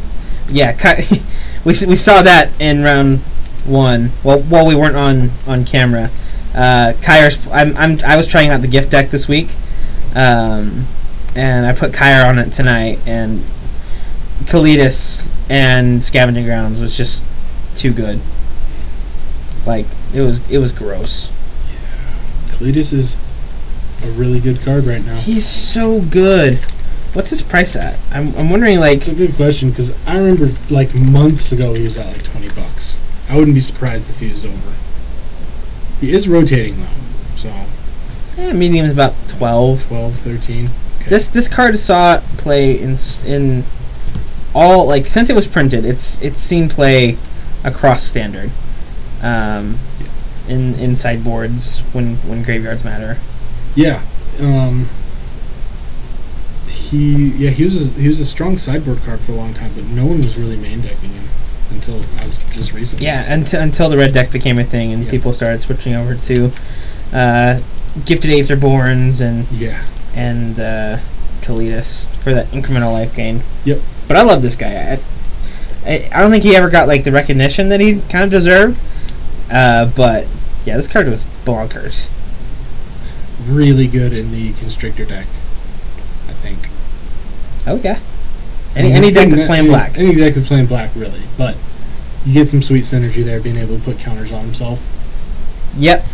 We saw that in round 1. Well, while we weren't on camera. Kyre's. I was trying out the gift deck this week, and I put Kyre on it tonight, and Kalidas and Scavenging Grounds was just too good. Like it was gross. Yeah. Kalidas is a really good card right now. He's so good. What's his price at? I'm wondering, like... It's a good question, because I remember, like, months ago he was at, like, $20. I wouldn't be surprised if he was over. He is rotating, though, so... Yeah, medium is about 12. 12, 13. Okay. This card saw play in all... Like, since it was printed, it's seen play across Standard. In sideboards, when graveyards matter. Yeah. He was a strong sideboard card for a long time, but no one was really main decking him until just recently. Yeah, until the red deck became a thing and people started switching over to Gifted Aetherborns and Kalidas for that incremental life gain. Yep. But I love this guy. I don't think he ever got like the recognition that he kind of deserved. But yeah, this card was bonkers. Really good in the Constrictor deck, I think. Okay. Any deck that's playing black. Any deck that's playing black, really. But you get some sweet synergy there, being able to put counters on himself. Yep.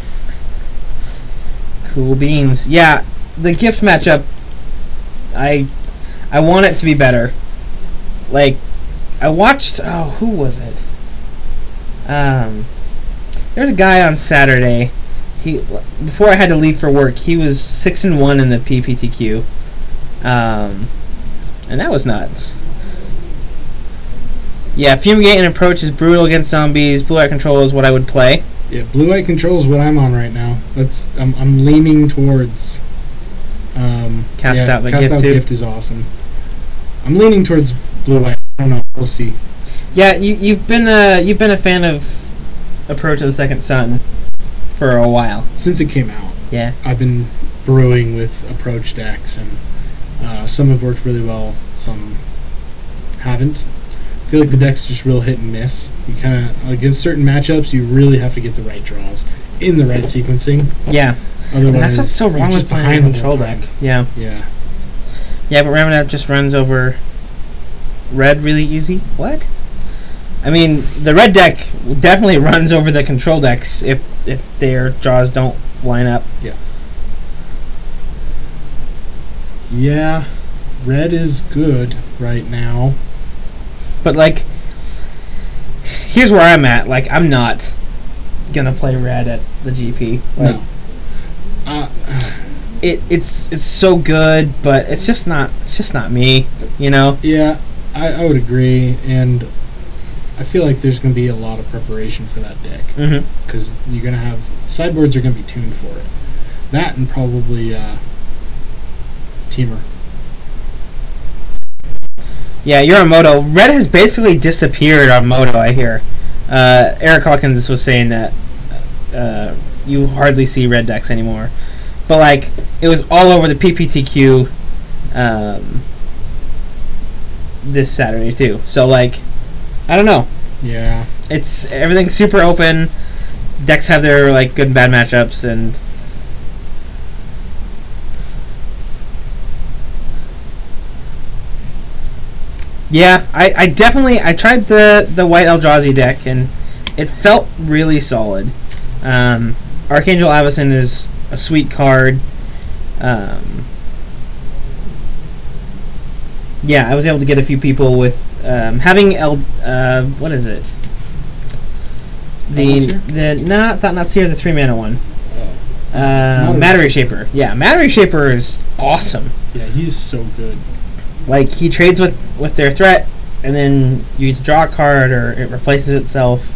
Cool beans. Yeah, the gift matchup, I want it to be better. Like, I watched... Oh, who was it? There's a guy on Saturday. Before I had to leave for work, he was 6-1 in the PPTQ. And that was nuts. Yeah, Fumigate and Approach is brutal against zombies. Blue Eye Control is what I would play. Yeah, Blue Eye Control is what I'm on right now. I'm leaning towards. Cast Out the Cast Gift Out too. Gift is awesome. I'm leaning towards Blue Eye. I don't know. We'll see. Yeah, you've been a fan of Approach of the Second Sun for a while. Since it came out. Yeah. I've been brewing with Approach decks, and some have worked really well, some haven't. I feel like the deck's just real hit and miss. You kind of, against certain matchups, you really have to get the right draws in the right sequencing. Yeah. Otherwise, And that's what's so wrong with playing a control deck. Yeah. Yeah. Yeah, but Ramonap just runs over red really easy. What? I mean, the red deck definitely runs over the control decks if their draws don't line up. Yeah. Yeah. Red is good right now. But, like, here's where I'm at. Like, I'm not gonna play red at the GP. Like, no. It's so good, but it's just not me, you know? Yeah, I would agree, and I feel like there's going to be a lot of preparation for that deck. Because you're going to have... Sideboards are going to be tuned for it. That and probably Teamer. Yeah, you're on Moto. Red has basically disappeared on Moto, I hear. Eric Hawkins was saying that you hardly see red decks anymore. But, like, it was all over the PPTQ this Saturday, too. So, like, I don't know. Yeah. Everything's super open. Decks have their, like, good and bad matchups, and... Yeah, I definitely... I tried the White Eldrazi deck, and it felt really solid. Archangel Avacyn is a sweet card. Yeah, I was able to get a few people with having what is it? Thought Not Seer, the 3-mana one. Matter Shaper. Yeah, Matter Shaper is awesome. Yeah, he's so good. Like, he trades with their threat, and then you get to draw a card, or it replaces itself.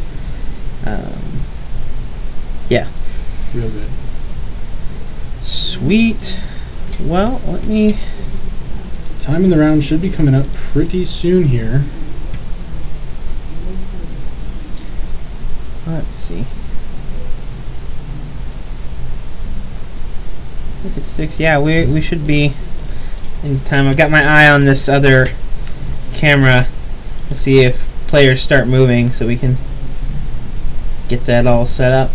Yeah. Real good. Sweet. Well, let me... Time in the round should be coming up pretty soon here. Let's see. 6. Yeah, we should be in time. I've got my eye on this other camera to see if players start moving so we can get that all set up.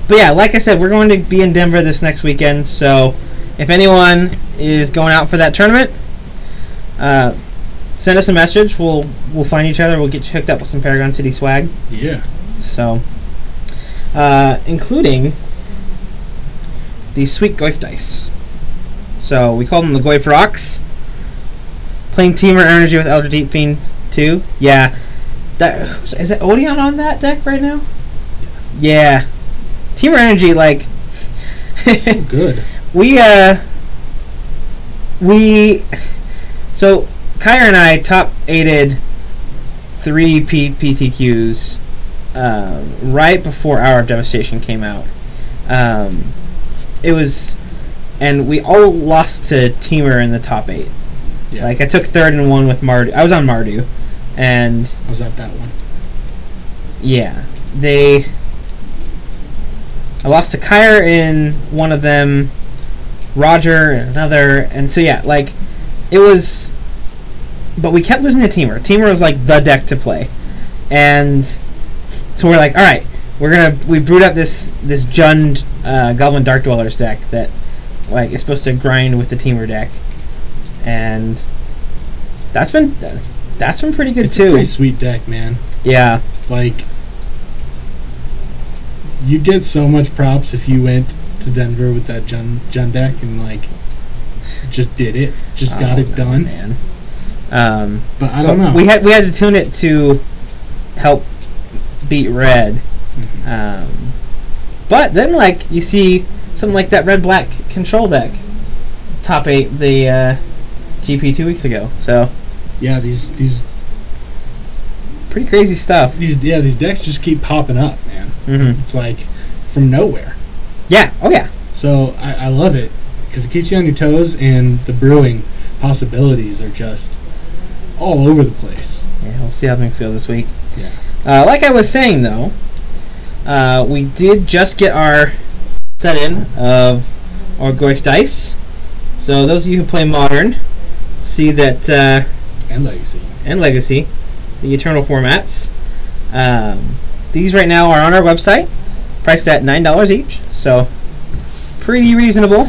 But yeah, like I said, we're going to be in Denver this next weekend, so if anyone is going out for that tournament, send us a message. We'll find each other. We'll get you hooked up with some Paragon City swag. Yeah. So, including these sweet Goyf dice. So we call them the Goyf Rocks. Playing Teamer Energy with Elder Deep Fiend 2. Yeah. Is it Odeon on that deck right now? Yeah. Teamer Energy, like... so good. So, Kyra and I top-8'd 3 PTQs right before Hour of Devastation came out. It was... And we all lost to Teamer in the top 8. Yeah. Like, I took 3rd and 1 with Mardu. I was on Mardu. And... I was at that one. Yeah. I lost to Kyra in one of them, Roger in another, and so yeah, like, it was... But we kept losing to Teamer. Teamer was, like, the deck to play. And so we're like, alright, we brewed up this Jund Goblin Dark Dwellers deck that, like, is supposed to grind with the Teamer deck. And that's been pretty good, too. It's a pretty sweet deck, man. Yeah. Like, you'd get so much props if you went to Denver with that Jund deck and, like, just did it. Just got it done. Man. But I don't know. We had to tune it to help beat red. Mm-hmm. But then, like, you see something like that red-black control deck top 8 the GP 2 weeks ago. So yeah, these Pretty crazy stuff. These decks just keep popping up, man. Mm-hmm. It's like from nowhere. Yeah. Oh yeah. So I love it because it keeps you on your toes, and the brewing possibilities are just all over the place. Yeah, we'll see how things go this week. Yeah. Like I was saying, though, we did just get our set-in of Orgoich dice. So those of you who play Modern see that... and Legacy. And Legacy, the Eternal formats. These right now are on our website, priced at $9 each. So pretty reasonable.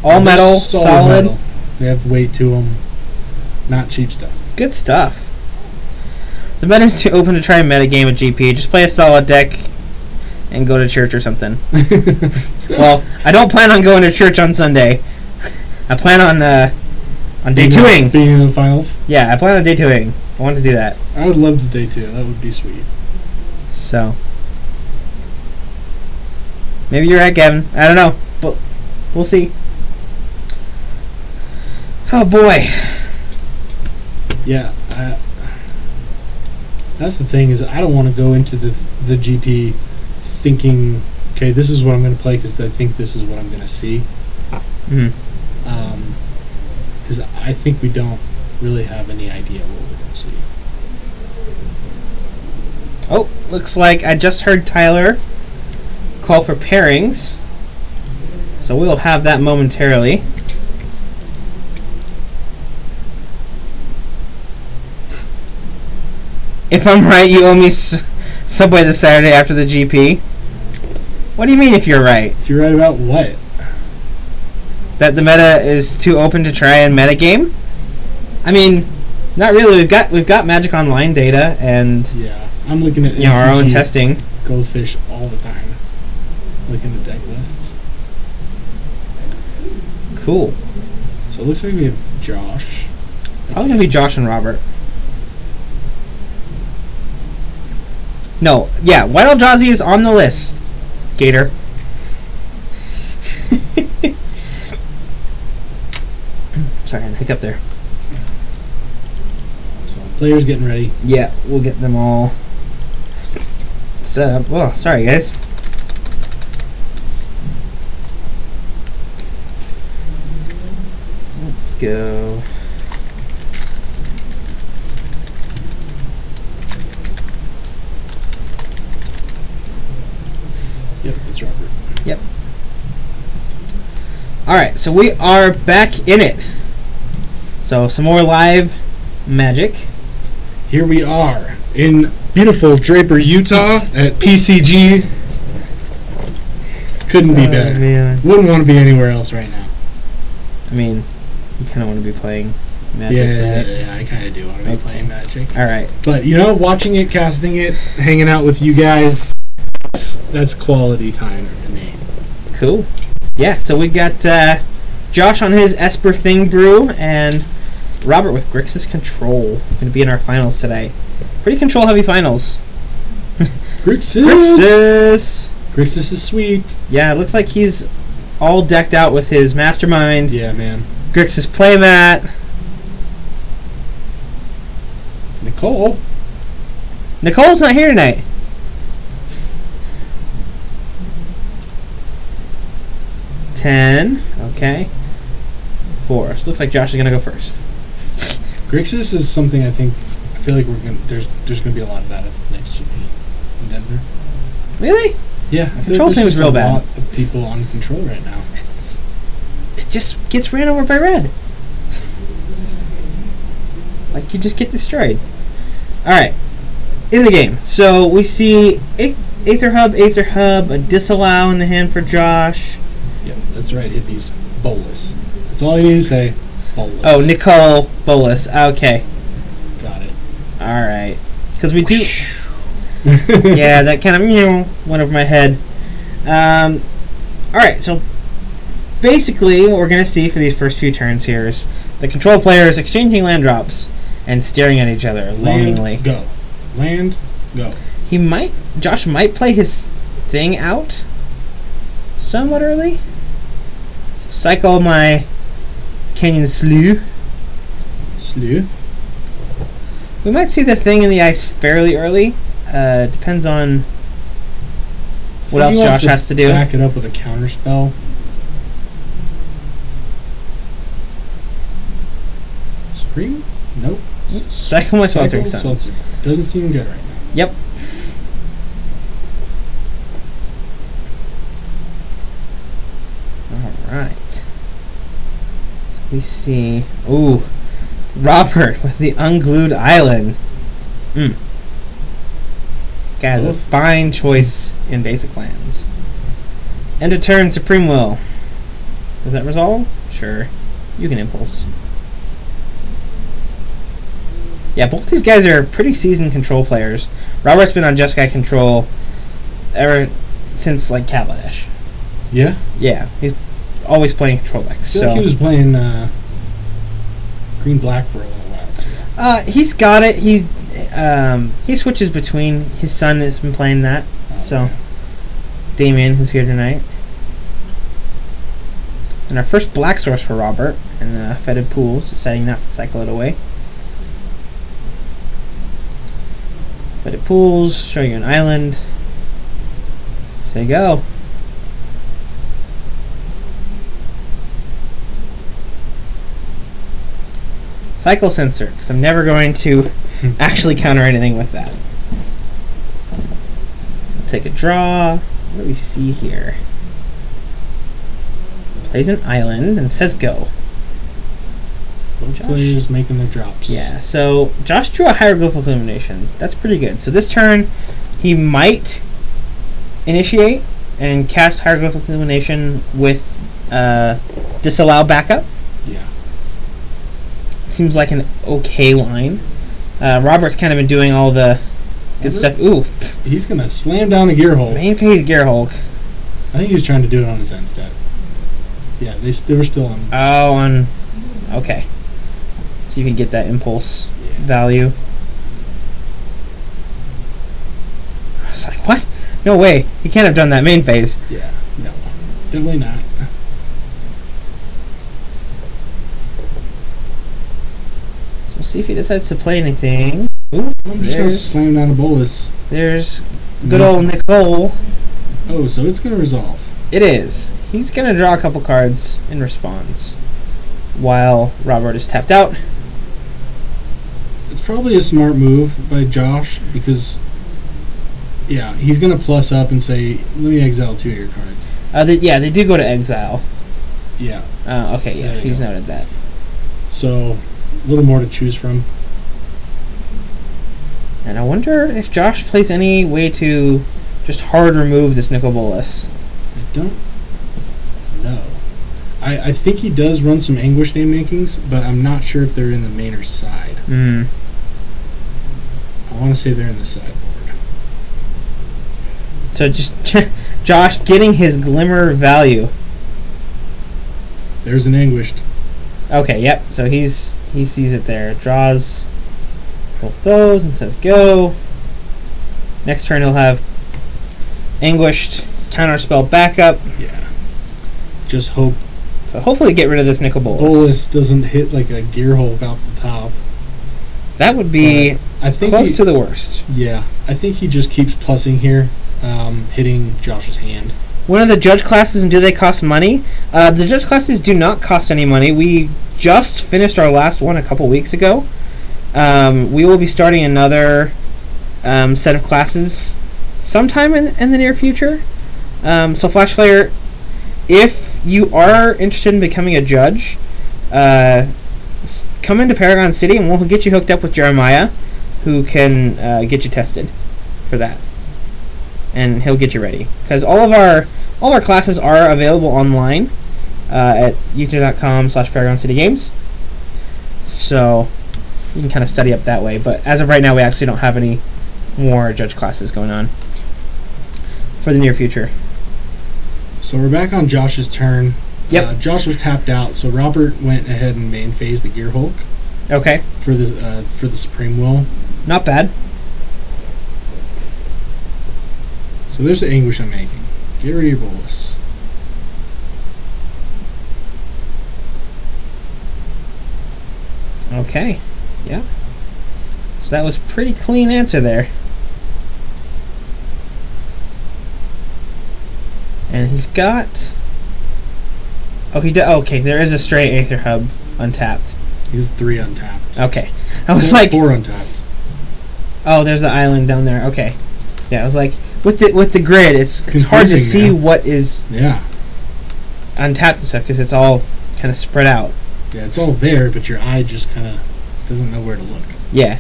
All metal, solid. Metal. They have weight to them. Not cheap stuff. Good stuff. The meta is too open to try a meta game at GP. Just play a solid deck and go to church or something. Well, I don't plan on going to church on Sunday. I plan on day twoing. Being in the finals? Yeah, I plan on day twoing. I want to do that. I would love to day two. That would be sweet. So. Maybe you're right, Gavin. I don't know. But we'll see. Oh, boy. Yeah, that's the thing, is I don't want to go into the GP thinking, okay, this is what I'm going to play because I think this is what I'm going to see. Because I think we don't really have any idea what we're going to see. Oh, looks like I just heard Tyler call for pairings. So we'll have that momentarily. If I'm right, you owe me Subway this Saturday after the GP. What do you mean if you're right? If you're right about what? That the meta is too open to try and metagame? I mean, not really. We've got Magic Online data and yeah, I'm looking at our own testing. Goldfish all the time. Looking at deck lists. Cool. So it looks like we have Josh. Probably gonna be Josh and Robert. No, yeah, White Eldrazi is on the list. Gator. Sorry, I hiccup there. So players getting ready. Yeah, we'll get them all set up. Oh, sorry guys. Let's go. Yep, that's Robert. Yep. Alright, so we are back in it. So, some more live Magic. Here we are in beautiful Draper, Utah at PCG. Couldn't be better. Man. Wouldn't want to be anywhere else right now. I mean, you kind of want to be playing Magic, right? Yeah, I kind of do want to be playing Magic. Alright. But, watching it, casting it, hanging out with you guys, that's quality time to me. Cool. Yeah, so we got Josh on his Esper Thing brew and Robert with Grixis Control. Going to be in our finals today. Pretty control-heavy finals. Grixis is sweet. Yeah, it looks like he's all decked out with his Mastermind. Yeah, man. Grixis playmat. Nicole's not here tonight. Okay. Forest. Looks like Josh is gonna go first. Grixis is something I feel like there's gonna be a lot of that at the next GP in Denver. Really? Yeah, I feel Control like team is real bad. A lot of people on control right now. It just gets ran over by red. Like you just get destroyed. Alright. In the game. So we see Aether Hub, a Disallow in the hand for Josh. Yep, that's right, hippies. Bolus. That's all you need to say. Bolus. Oh, Nicole Bolus. Okay. Got it. Alright. Because we do... yeah, that kind of went over my head. Alright, so basically what we're going to see for these first few turns here is the control players exchanging land drops and staring at each other longingly. Land, go. Josh might play his thing out somewhat early. Cycle my Canyon Slew. We might see the thing in the ice fairly early. Depends on what else Josh has to do. Back it up with a counter spell. Supreme? Nope. Cycle my Sweltering Suns. Doesn't seem good right now. Yep. Alright. We see. Ooh. Robert with the Unglued Island. Guy has a fine choice in basic lands. End of turn, Supreme Will. Does that resolve? Sure. You can Impulse. Yeah, both these guys are pretty seasoned control players. Robert's been on Jeskai control ever since, like, Kaladesh. Yeah? Yeah, he's always playing control decks. I feel like he was playing green-black for a little while, too. He's got it. He switches between. His son has been playing that. So, Damien, who's here tonight. And our first black source for Robert, and Fetid Pools, deciding not to cycle it away. Fetid Pools, show you an island. There you go. Cycle Sensor, because I'm never going to actually counter anything with that. Take a draw. What do we see here? Plays an island and says go. Both players making their drops. Yeah, so Josh drew a Hieroglyphic Illumination. That's pretty good. So this turn, he might initiate and cast Hieroglyphic Illumination with disallow backup. Yeah. Seems like an okay line. Robert's kind of been doing all the good stuff. Ooh. He's going to slam down the Gearhulk. Main phase Gearhulk. I think he was trying to do it on his end step. Yeah, they were still on. Oh, on. Okay. So you can get that impulse value. I was like, what? No way. He can't have done that main phase. Yeah, no. Definitely not. So we'll see if he decides to play anything. Ooh, I'm just going to slam down a Bolus. There's good old Nicole. Oh, so it's going to resolve. It is. He's going to draw a couple cards in response while Robert is tapped out. It's probably a smart move by Josh because, yeah, he's going to plus up and say, let me exile 2 of your cards. They do go to exile. Yeah. Okay, yeah, he's noted that. So, a little more to choose from. And I wonder if Josh plays any way to just hard remove this Nicol Bolas. I don't know. I think he does run some Anguish name makings, but I'm not sure if they're in the main or side. I want to say they're in the sideboard. So just Josh getting his glimmer value. There's an Anguished. Okay, yep. So he sees it there. Draws both those and says go. Next turn he'll have Anguished, counterspell backup. Yeah. Just hope. So hopefully get rid of this Nicol Bolas. Bolus doesn't hit like a Gearhulk out the top. That would be close to the worst. Yeah. I think he just keeps plussing here, hitting Josh's hand. One of the judge classes, and do they cost money? The judge classes do not cost any money. We just finished our last one a couple weeks ago. We will be starting another set of classes sometime in the near future. So Flash Flare, if you are interested in becoming a judge, come into Paragon City and we'll get you hooked up with Jeremiah, who can get you tested for that. And he'll get you ready. Because all of our classes are available online at youtube.com/Paragon City Games. So you can kind of study up that way. But as of right now, we actually don't have any more judge classes going on for the near future. So we're back on Josh's turn. Yep. Josh was tapped out, so Robert went ahead and main phased the Gearhulk. Okay. For the Supreme Will. Not bad. So there's the Anguish I'm making. Get rid of your Bolus. Okay. Yeah. So that was pretty clean answer there. And he's got... Oh, he does. Okay, there is a stray Aether Hub untapped. He's 3 untapped. Okay. I was like... 4 untapped. Oh, there's the island down there. Okay. Yeah, I was like... With the grid, it's hard to see what is untapped and stuff, because it's all kind of spread out. Yeah, it's all there, but your eye just kind of doesn't know where to look. Yeah.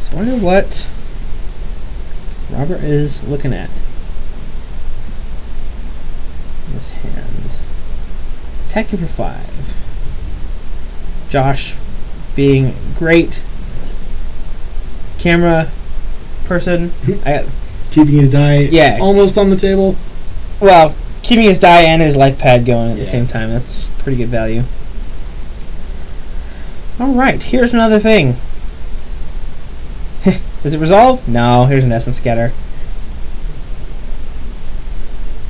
So I wonder what Robert is looking at. This hand. Attacking for 5. Josh being great camera person. Keeping his die almost on the table. Well, keeping his die and his life pad going at the same time. That's pretty good value. Alright, here's another thing. Does it resolve? No, here's an Essence Scatter.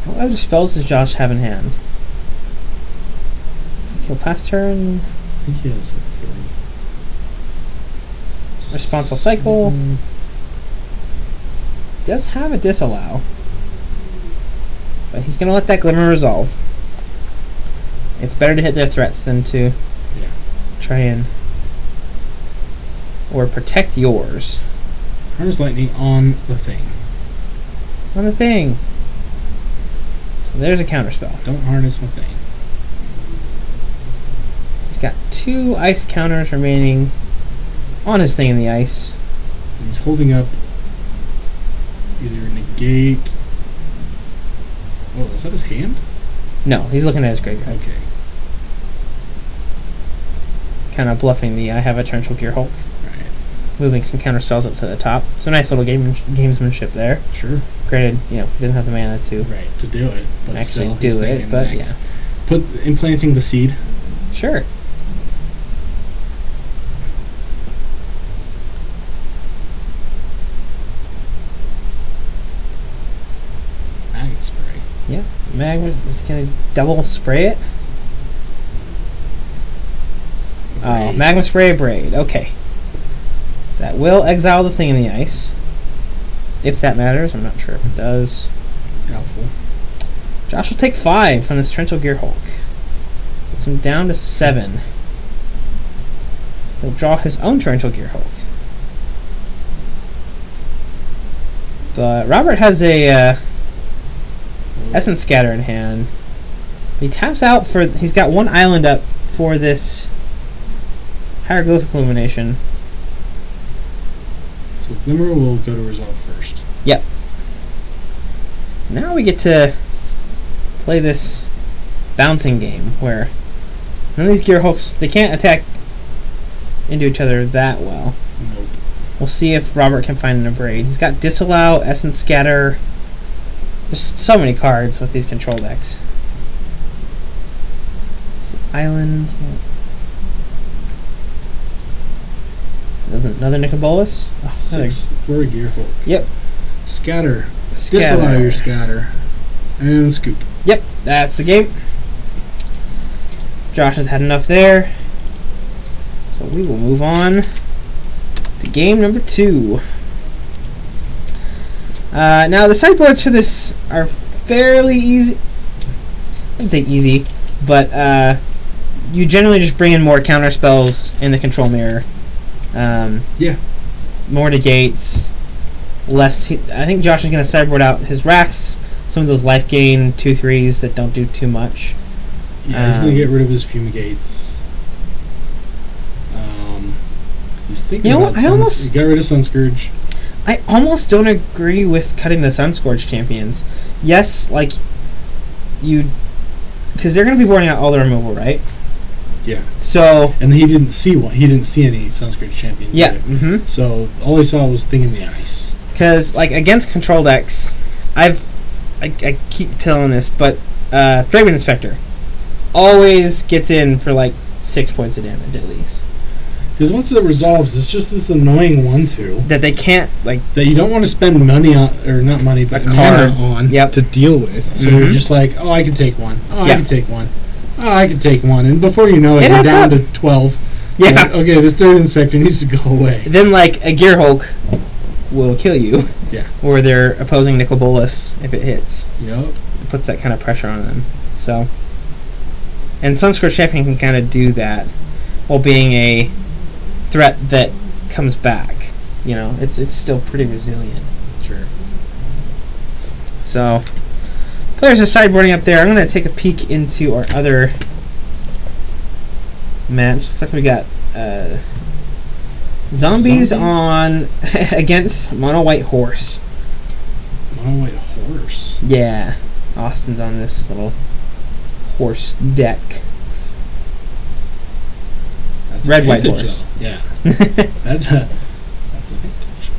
What other spells does Josh have in hand? He'll pass turn. I think he has 3. Responsible cycle. Does have a disallow. But he's going to let that Glimmer resolve. It's better to hit their threats than to try and... or protect yours. Harness Lightning on the thing. On the thing. So there's a counterspell. Don't harness my thing. He's got 2 ice counters remaining on his thing in the ice. And he's holding up either negate. Oh, is that his hand? No, he's looking at his graveyard. Okay. Kind of bluffing the I have a Torrential Gear Hulk. Right. Moving some counter spells up to the top. So nice little gamesmanship there. Sure. Granted, he doesn't have the mana to do it. But actually still, do it, but implanting the seed. Sure. Magma spray. Yeah, Magma is going to double spray it. Oh, Magma Spray Braid. Okay. That will exile the thing in the ice. If that matters. I'm not sure if it does. Doubtful. Josh will take 5 from this Torrential Gear Hulk. Gets him down to 7. He'll draw his own Torrential Gear Hulk. But Robert has a Essence Scatter in hand. He taps out for... He's got 1 island up for this Hieroglyphic Illumination. So Glimmer will go to resolve first. Yep. Now we get to play this bouncing game where none of these Gear Hulks, they can't attack into each other that well. Nope. We'll see if Robert can find an Abrade. He's got Disallow, Essence Scatter. There's so many cards with these control decks. Island. Another Nicobolus. Oh, 6 for a Gear Hulk. Yep. Scatter. Disallow your scatter. And scoop. Yep, that's the game. Josh has had enough there. So we will move on to game number 2. Now the sideboards for this are fairly easy. I wouldn't say easy, but you generally just bring in more counter spells in the control mirror. More negates. Less. I think Josh is going to sideboard out his Wraths, some of those life gain 2/3s that don't do too much. Yeah, he's going to get rid of his Fumigates. He's thinking about he got rid of Sunscourge. I almost don't agree with cutting the Sunscourge champions. Yes, like you, because they're going to be boarding out all the removal, right? Yeah. So and he didn't see one. He didn't see any Sunscourge champions. Yeah. So all he saw was Thing in the Ice. Because like against control decks, I keep telling this, but Thraben Inspector always gets in for like 6 points of damage at least. Because once it resolves, it's just this annoying 1/2 that they can't like that you don't want to spend money on, or not money, but mana on to deal with. So you're just like, I can take one. I can take one. I can take one, and before you know it, you're down to 12. Yeah. Like, okay, this third inspector needs to go away. Then, like, a Gear Hulk will kill you. Yeah. Or their opposing Nicol Bolas if it hits. Yep. It puts that kind of pressure on them. So, and Sunscorch Champion can kind of do that while being a threat that comes back. You know, it's still pretty resilient. Sure. So, players are sideboarding up there. I'm going to take a peek into our other match. Looks like we got zombies on against Mono White Horse. Mono White Horse? Yeah. Austin's on this little horse deck. That's Red White Horse. Though. Yeah. That's a vintage.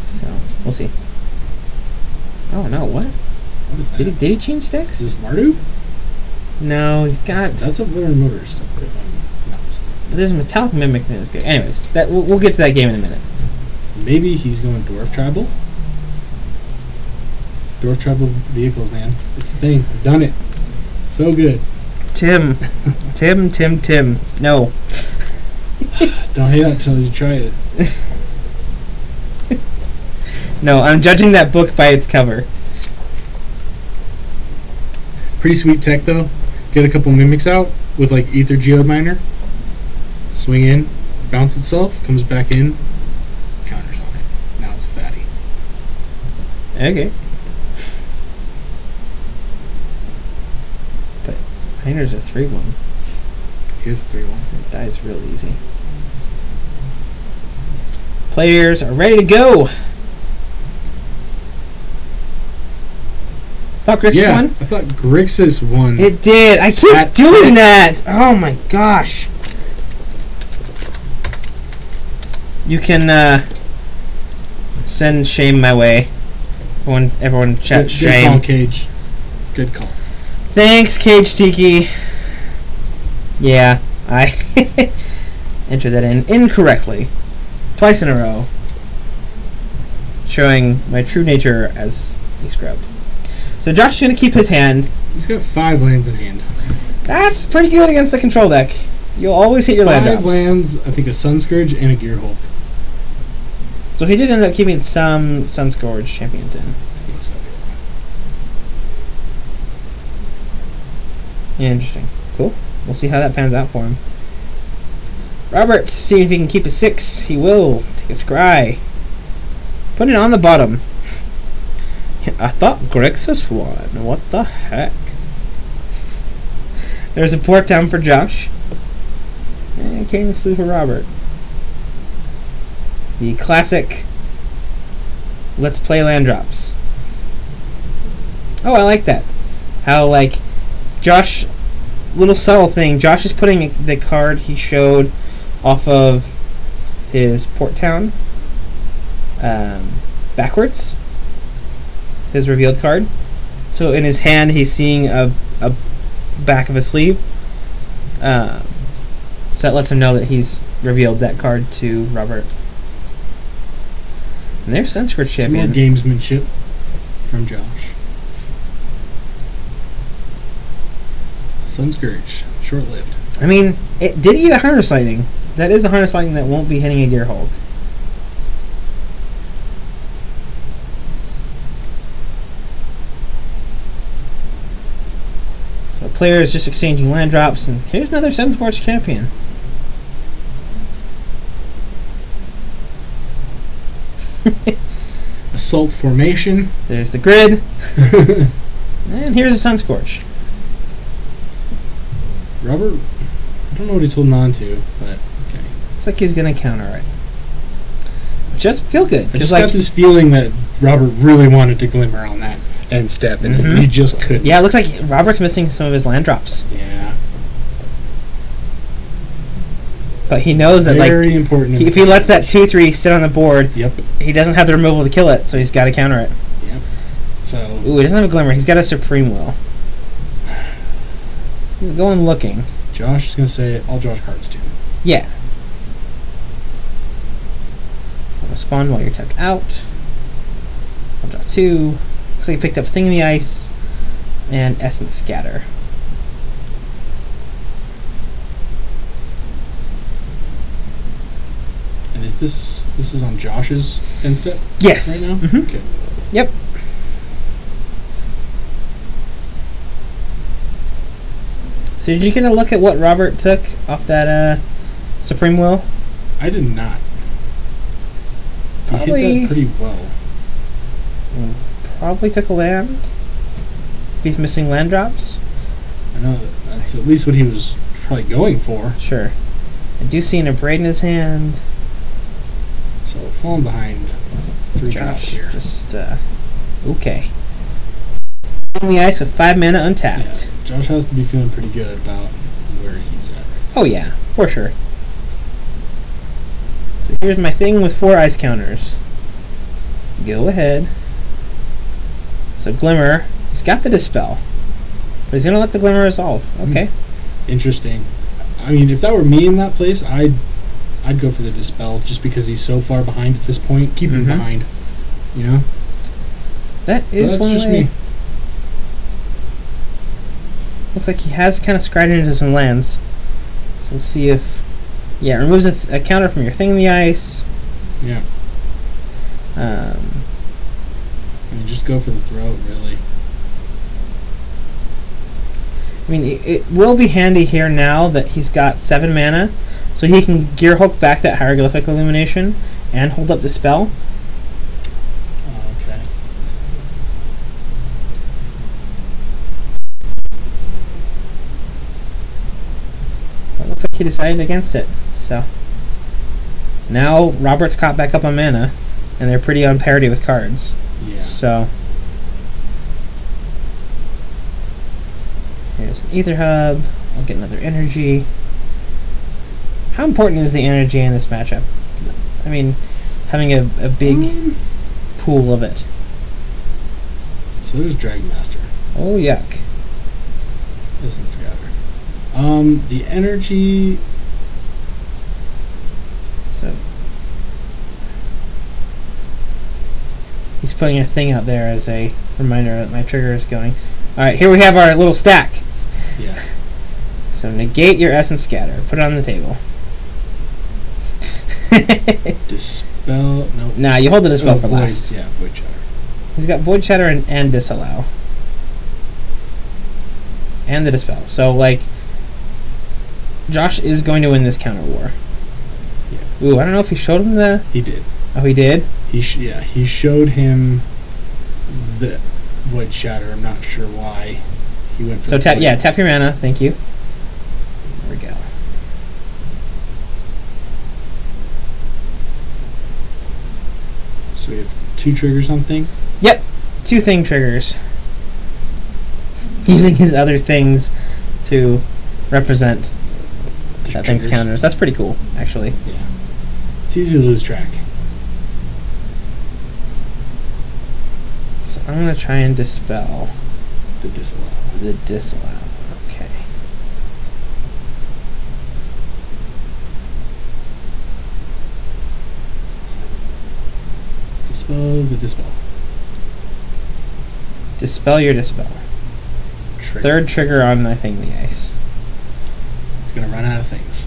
So, we'll see. Oh no, what? What is that? Did he change decks? Is this Mardu? No, he's got... That's a Blur Motor stuff, if I'm not mistaken. But there's a Metallic Mimic that was good. Anyways, we'll get to that game in a minute. Maybe he's going Dwarf Tribal? Dwarf Tribal vehicles, man. It's the thing. I've done it. So good. Tim. No. Don't hate it until you try it. No, I'm judging that book by its cover. Pretty sweet tech, though. Get a couple mimics out with, like, Ether Geode Miner. Swing in, bounce itself, comes back in, counters on it. Now it's a fatty. Okay. But Heiner's a 3-1. Here's a 3-1. It dies real easy. Players are ready to go. Thought Grixis won? I thought Grixis won. It did. I keep doing that. Oh my gosh. You can send shame my way. Everyone chat shame. Good call, Cage. Good call. Thanks, Cage Tiki. Yeah, I entered that in incorrectly. Twice in a row. Showing my true nature as a scrub. So Josh is going to keep his hand. He's got 5 lands in hand. That's pretty good against the control deck. You'll always hit your land drops. 5 lands, I think a Sunscourge and a Gear Hulk. So he did end up keeping some Sunscourge champions in. I think so. Interesting. Cool. We'll see how that pans out for him. Robert, see if he can keep a 6. He will. Take a scry. Put it on the bottom. I thought Grixis won. What the heck? There's a port down for Josh. And King of Slew for Robert. The classic let's play land drops. Oh, I like that. How, like, Josh, little subtle thing, Josh is putting the card he showed off of his port town backwards. His revealed card. So in his hand he's seeing a back of a sleeve. So that lets him know that he's revealed that card to Robert. And there's Sunscourge Champion. Some more gamesmanship from Josh. Sunscourge, short-lived. I mean, it did eat a Harness Lightning. That is a Harness Lightning that won't be hitting a Gear Hulk. So players just exchanging land drops, and here's another Sunscourge Champion. Assault formation. There's the grid. And here's a Sunscorch. Robert, I don't know what he's holding on to, but okay. Looks like he's going to counter it. Just feel good. I just got this feeling that Robert really wanted to glimmer on that end step, and he just couldn't. Yeah, it looks like Robert's missing some of his land drops. Yeah. But he knows that, Very important. if he lets that 2/3 sit on the board, Yep. he doesn't have the removal to kill it, so he's got to counter it. Yep. So. Ooh, he doesn't have a Glimmer. He's got a Supreme Will. He's going looking. Josh is going to say, I'll draw cards too. Yeah. I'll respond while you're tapped out. I'll draw 2. Looks like he picked up Thing in the Ice and Essence Scatter. this is on Josh's end step? Yes. Right now? Mm-hmm. Okay. Yep. So did you get a look at what Robert took off that Supreme Will? I did not. He hit Probably that pretty well. Probably took a land. If he's missing land drops. I know that's at least what he was probably going for. Sure. I do see an Abrade in his hand. So falling behind 3 drops here. Just okay. On the ice with 5 mana untapped. Yeah, Josh has to be feeling pretty good about where he's at. Oh yeah, for sure. So here's my thing with 4 ice counters. Go ahead. So Glimmer, he's got the Dispel, but he's gonna let the Glimmer resolve. Okay. Interesting. I mean, if that were me in that place, I'd go for the Dispel just because he's so far behind at this point. Keep him behind. You know. That is that's one just way. me. Looks like he has kind of scratched into some lands. So we'll see if... Yeah, removes a counter from your thing in the ice. Yeah. I mean, just go for the throat, really. I mean, it will be handy here now that he's got 7 mana, so he can Gear Hulk back that Hieroglyphic Illumination and hold up the spell. Okay. It looks like he decided against it. So now Robert's caught back up on mana, and they're pretty on parity with cards. Yeah. So here's an Ether Hub. I'll get another energy. How important is the energy in this matchup? I mean, having a big pool of it. So there's Dragon Master. Oh, yuck. Isn't Scatter. The energy. So he's putting a thing out there as a reminder that my trigger is going. Alright, here we have our little stack. Yeah. So negate your Essence Scatter. Put it on the table. Dispel. No. Nah, you hold the Dispel for Void, last. Yeah, Void Shatter. He's got Void Shatter and Disallow. And the Dispel. So, like, Josh is going to win this counter war. Yeah. Ooh, I don't know if he showed him the... He did. Oh, he did? He showed him the Void Shatter. I'm not sure why he went for So, Void. tap your mana. Thank you. There we go. So we have 2 triggers on thing? Yep. 2 thing triggers. Using his other things to represent that thing's counters. That's pretty cool, actually. Yeah. It's easy to lose track. So I'm going to try and dispel The Disallow. the Disallow. Okay. Dispel the Dispel. Dispel your Dispel. Trigger. 3rd trigger on my thing, the ice. He's going to run out of things.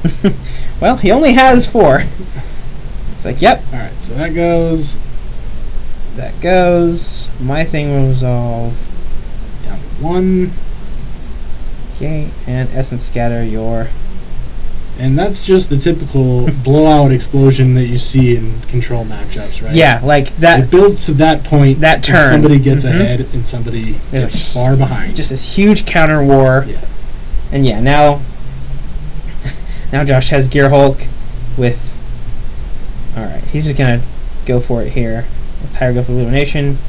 Well, he only has 4. It's like, yep. Alright, so that goes That goes. My thing will resolve. down to 1. Okay, and Essence Scatter your... And that's just the typical blowout explosion that you see in control matchups, right? Yeah, like that. It builds to that point. That turn. Somebody gets ahead and somebody gets far behind. Just this huge counter war. Yeah. And yeah, now Josh has Gear Hulk with... Alright, he's just going to go for it here. With Hieroglyphic Illumination.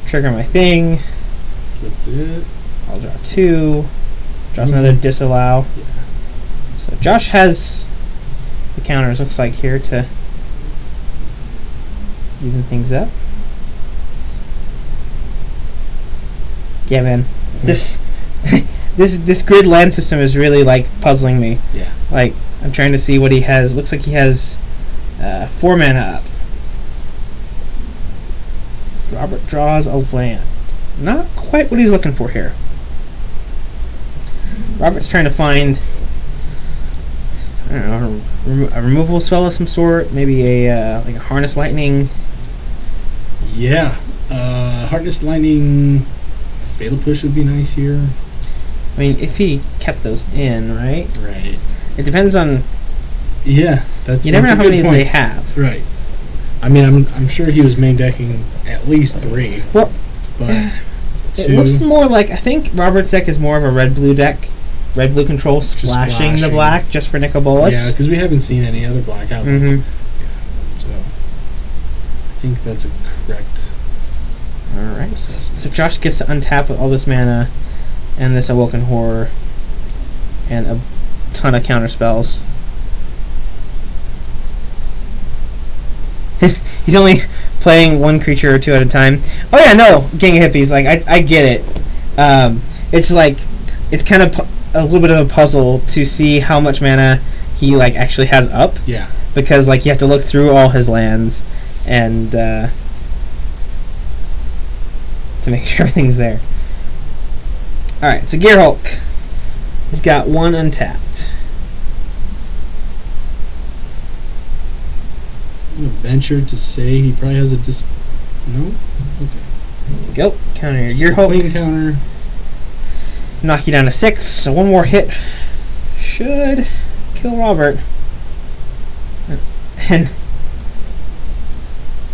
Trigger my thing. Flip it. I'll draw 2. Draws another Disallow. Yeah. So Josh has the counters, looks like, here to even things up. Yeah, man. This this grid land system is really, like, puzzling me. Yeah. Like, I'm trying to see what he has. Looks like he has 4 mana up. Robert draws a land. Not quite what he's looking for here. Robert's trying to find... don't know, a removal spell of some sort, maybe a like a Harness Lightning. Yeah, Harness Lightning, Fatal Push would be nice here. I mean, if he kept those in, right? Right. It depends on. Yeah, that's. You never know a how good many point. they have. Right. I mean, I'm sure he was main decking at least 3. Well, but it 2. looks more like, I think Robert's deck is more of a red-blue deck. Red-blue control, splashing the black just for Nicol Bolas. Yeah, because we haven't seen any other black out there. Mm-hmm. Yeah, so I think that's a correct. Alright. So Josh gets to untap with all this mana and this Awoken Horror and a ton of counter spells. He's only playing one creature or 2 at a time. Oh yeah, no, Gang of Hippies. Like I get it. It's like it's kind of a little bit of a puzzle to see how much mana he like actually has up. Yeah. Because like you have to look through all his lands and to make sure everything's there. All right, so Gear Hulk. He's got 1 untapped. I'm gonna venture to say he probably has a No. Okay. There you go. Counter your Just Gear a Hulk. plain counter. Knock you down to 6. So 1 more hit should kill Robert. And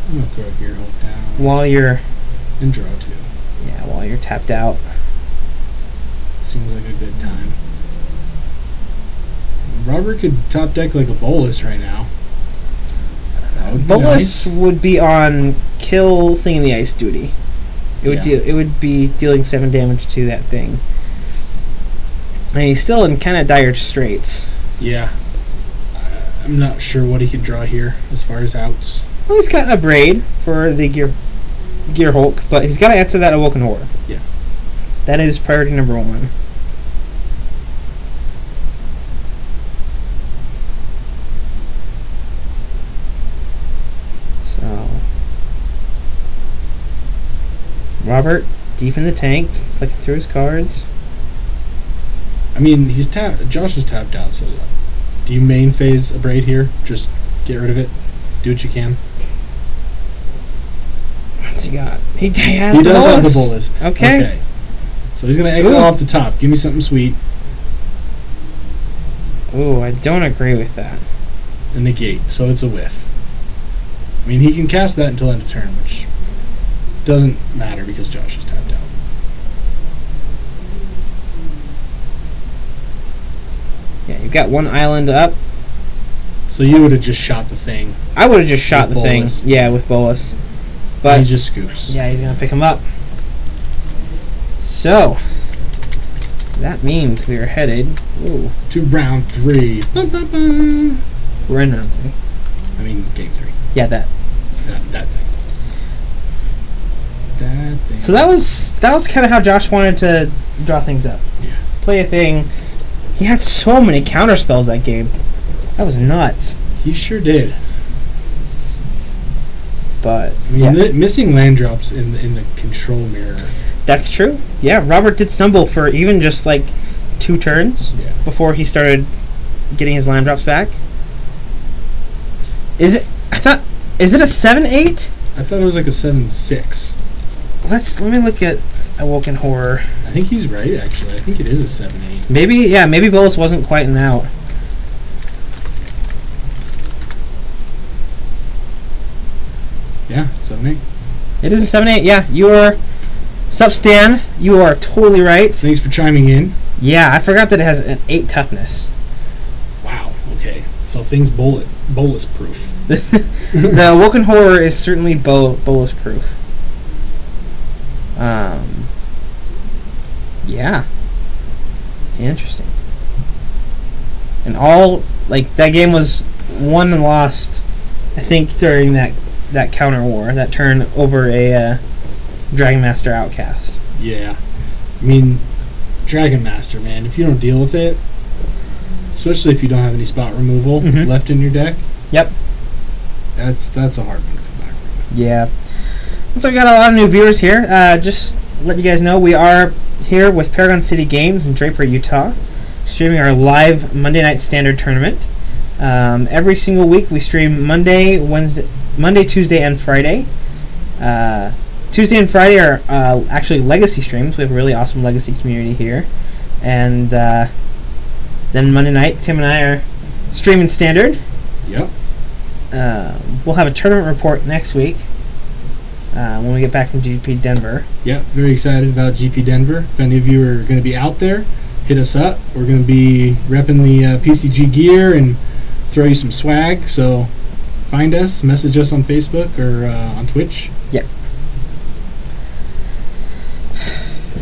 I'm gonna throw a Gear Hulk down. while you're while you're tapped out. Seems like a good time. Robert could top deck like a Bolas right now. That would be Bolas nice. would be on kill Thing in the Ice duty. It would be dealing 7 damage to that thing. And he's still in kind of dire straits. Yeah. I'm not sure what he could draw here as far as outs. Well, he's got a Braid for the Gear Hulk, but he's got to answer that Awoken Horror. Yeah. That is priority number 1. So Robert, deep in the tank, flicking through his cards. I mean, he's Josh is tapped out, so do you main phase a Braid here? Just get rid of it. Do what you can. What's he got? He has He the does have the Bolas. Bolas. Okay. So he's going to exile Ooh. off the top. Give me something sweet. Ooh, I don't agree with that. And negate, so it's a whiff. I mean, he can cast that until end of turn, which doesn't matter because Josh is tapped out. Yeah, you've got 1 island up. So you would have just shot the thing. I would have just shot the With thing. Bolas. Yeah, with Bolas. But But he just scoops. yeah, he's gonna pick him up. So that means we are headed. Ooh, To round 3. Ba-ba-ba. we're in round 3. I mean, game 3. Yeah, that. That thing. That thing. So that was kind of how Josh wanted to draw things up. Yeah. Play a thing. He had so many counter spells that game. That was nuts. He sure did. But I mean, yeah, missing land drops in the control mirror. that's true. Yeah, Robert did stumble for even just like 2 turns Yeah. before he started getting his land drops back. Is it? Is it a 7/8? I thought it was like a 7/6. Let me look at Awoken Horror. I think he's right, actually. I think it is a 7/8. Maybe Bolas wasn't quite an out. Yeah, 7/8. It is a 7/8. Yeah, you are. Sup, Stan? You are totally right. Thanks for chiming in. Yeah, I forgot that it has an 8 toughness. Wow, okay. So things Bolas proof. The Awoken Horror is certainly Bolas proof. Yeah. Interesting. And all like that game was won and lost, I think, during that counter war, that turn over a Dragon Master Outcast. Yeah. I mean, Dragon Master, man, if you don't deal with it, especially if you don't have any spot removal left in your deck, Yep. that's a hard one to come back from. Yeah. So we got a lot of new viewers here. Just let you guys know we are here with Paragon City Games in Draper, Utah, streaming our live Monday Night Standard tournament. Every single week we stream Monday, Tuesday, and Friday. Tuesday and Friday are actually legacy streams. We have a really awesome legacy community here. And then Monday night, Tim and I are streaming standard. Yep. We'll have a tournament report next week when we get back from GP Denver. Yep, very excited about GP Denver. If any of you are going to be out there, hit us up. We're going to be repping the PCG gear and throw you some swag. So find us, message us on Facebook or on Twitch. Yep.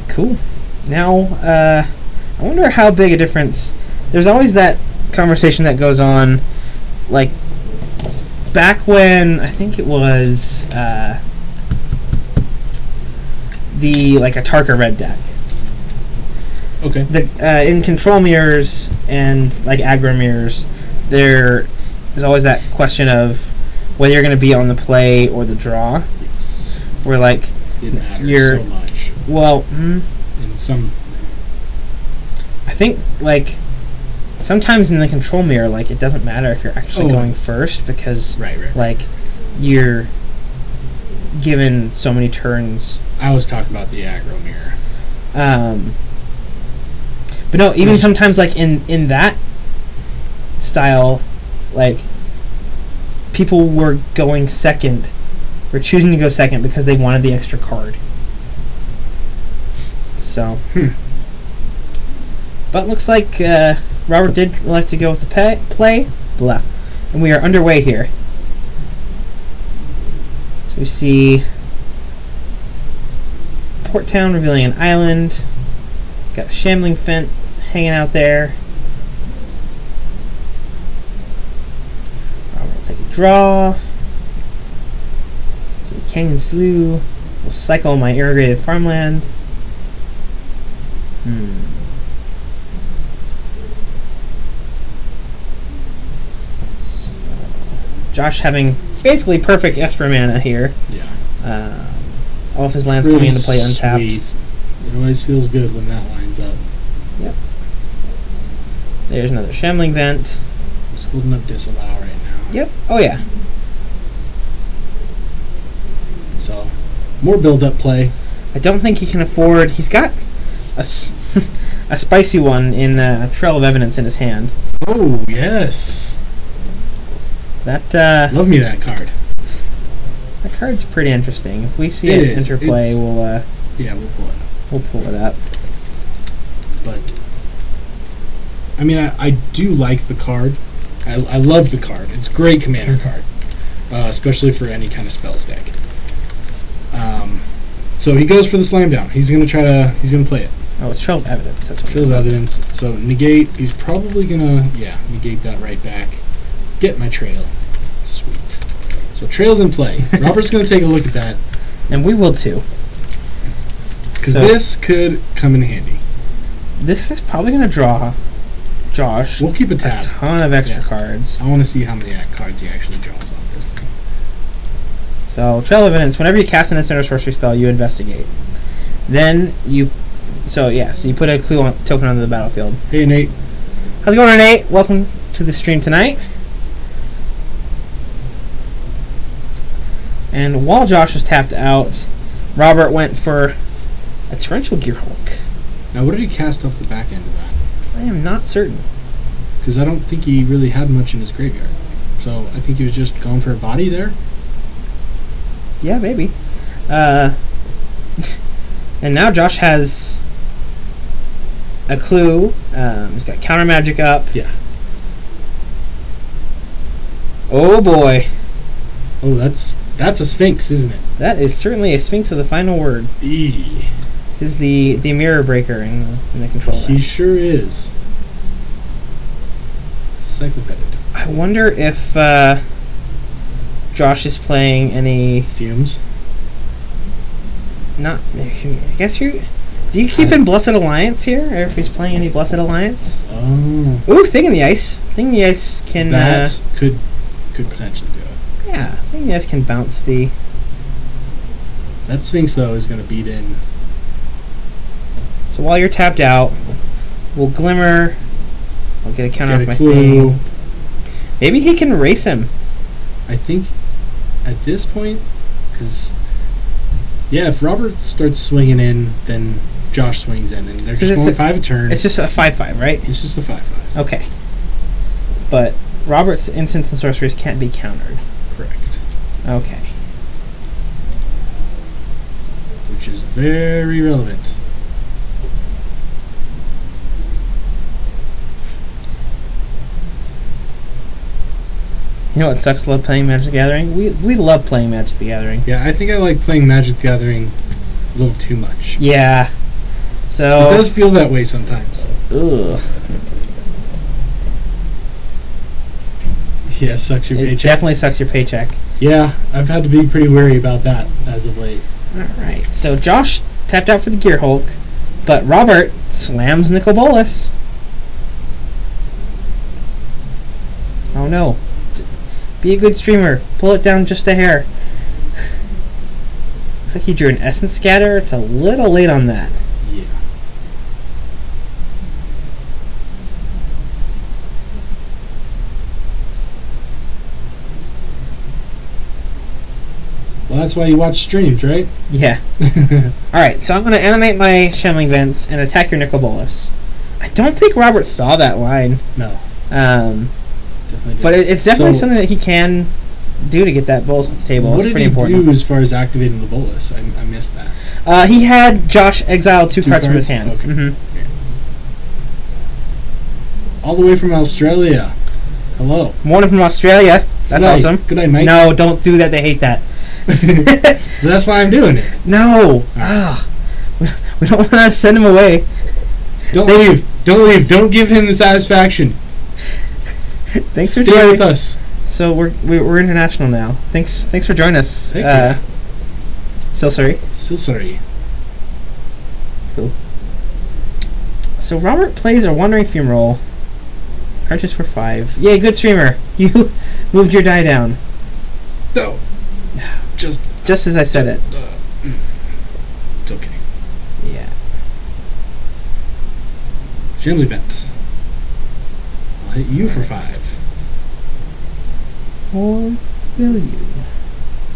Cool. Now, I wonder how big a difference. There's always that conversation that goes on, like back when I think it was the like a Tarka red deck. Okay. In control mirrors and like aggro mirrors, there is always that question of whether you're going to be on the play or the draw. Yes. Where like it matters so much. Well, in some, I think like sometimes in the control mirror, like it doesn't matter if you're actually going first because right. like you're given so many turns. I was talking about the aggro mirror. But no, even sometimes like in that style, like people were going second, were choosing to go second because they wanted the extra card. So, but looks like Robert did elect to go with the play, blah, and we are underway here. So we see Port Town revealing an island. Got a Shambling Fent hanging out there. Robert will take a draw. So Canyon Slough will cycle my irrigated farmland. So, Josh having basically perfect Esper mana here. Yeah. All of his lands really coming into play untapped. Sweet. It always feels good when that lines up. Yep. There's another Shambling Vent. Just holding up Disallow right now. Yep. Oh yeah. So, more build-up play. I don't think he can afford. He's got a spicy one in Trail of Evidence in his hand. Oh yes. That love me that card. That card's pretty interesting. If we see it interplay, we'll yeah, we'll pull it up. We'll pull it up. But I mean, I do like the card. I love the card. It's a great commander card, especially for any kind of spells deck. So he goes for the slam down. He's gonna play it. Oh, it's Trail of Evidence. That's what Trail of Evidence. So negate. He's probably gonna negate that right back. Get my trail. Sweet. So trail's in play. Robert's gonna take a look at that, and we will too. Because this could come in handy. This is probably gonna draw Josh. We'll keep a tab. A ton of extra cards. I want to see how many cards he actually draws off this thing. So, Trail of Evidence, whenever you cast an instant or sorcery spell, you investigate. Then you... So you put a clue token onto the battlefield. Hey, Nate. How's it going, Nate? Welcome to the stream tonight. And while Josh was tapped out, Robert went for a Torrential Gearhulk. Now, what did he cast off the back end of that? I am not certain. Because I don't think he really had much in his graveyard. So I think he was just going for a body there. Yeah, maybe. And now Josh has a clue. He's got counter magic up. Yeah. Oh boy. Oh, that's a Sphinx, isn't it? That is certainly a Sphinx of the final word. Eee. Is the mirror breaker in the control. He sure is. Cyclopedit. I wonder if Josh is playing any Fumes. Not. I guess you. Do you keep in Blessed Alliance here, or if he's playing any Blessed Alliance? Oh. Ooh, Thing in the Ice. Thing in the Ice can. That could potentially do it. Yeah, Thing in the Ice can bounce the. That Sphinx though is going to beat in. So while you're tapped out, we'll Glimmer. I'll get a counter off my clue. thing. Maybe he can race him. I think at this point, because if Robert starts swinging in, then Josh swings in, and they're just going 5 a turn. It's just a 5-5, right? It's just a 5-5. Okay. But Robert's instants and sorceries can't be countered. Correct. Okay. Which is very relevant. You know what sucks? Love playing Magic the Gathering. We love playing Magic the Gathering. Yeah, I think I like playing Magic the Gathering a little too much. Yeah. So it does feel that way sometimes. Ugh. Yeah, sucks your paycheck. It definitely sucks your paycheck. Yeah, I've had to be pretty wary about that as of late. All right. So Josh tapped out for the Gear Hulk, but Robert slams Nicol Bolas. Oh no. Be a good streamer. Pull it down just a hair. Looks like he drew an Essence Scatter. It's a little late on that. Yeah. Well, that's why you watch streams, right? Yeah. Alright, so I'm going to animate my Shambling Vents and attack your Nicol Bolas. I don't think Robert saw that line. No. But it's definitely something that he can do to get that Bolas off the table. What it's pretty did he important. do as far as activating the Bolas? I missed that. He had Josh exile two cards from his hand. Okay. Mm-hmm. Okay. All the way from Australia. Hello. Morning from Australia. That's awesome. Good night, Mike. No, don't do that. They hate that. That's why I'm doing it. No. We don't want to send him away. Don't leave. Don't leave. Don't give him the satisfaction. Thanks Stay for joining with us. So we're international now. Thanks for joining us. Thank you. Still sorry. Cool. So Robert plays a Wandering Fumarole. Cartridge for 5. Yay, good streamer. You moved your die down. No. Just as I said it. It's okay. Yeah. Shambling Vent. I'll hit you for 5. Or will you?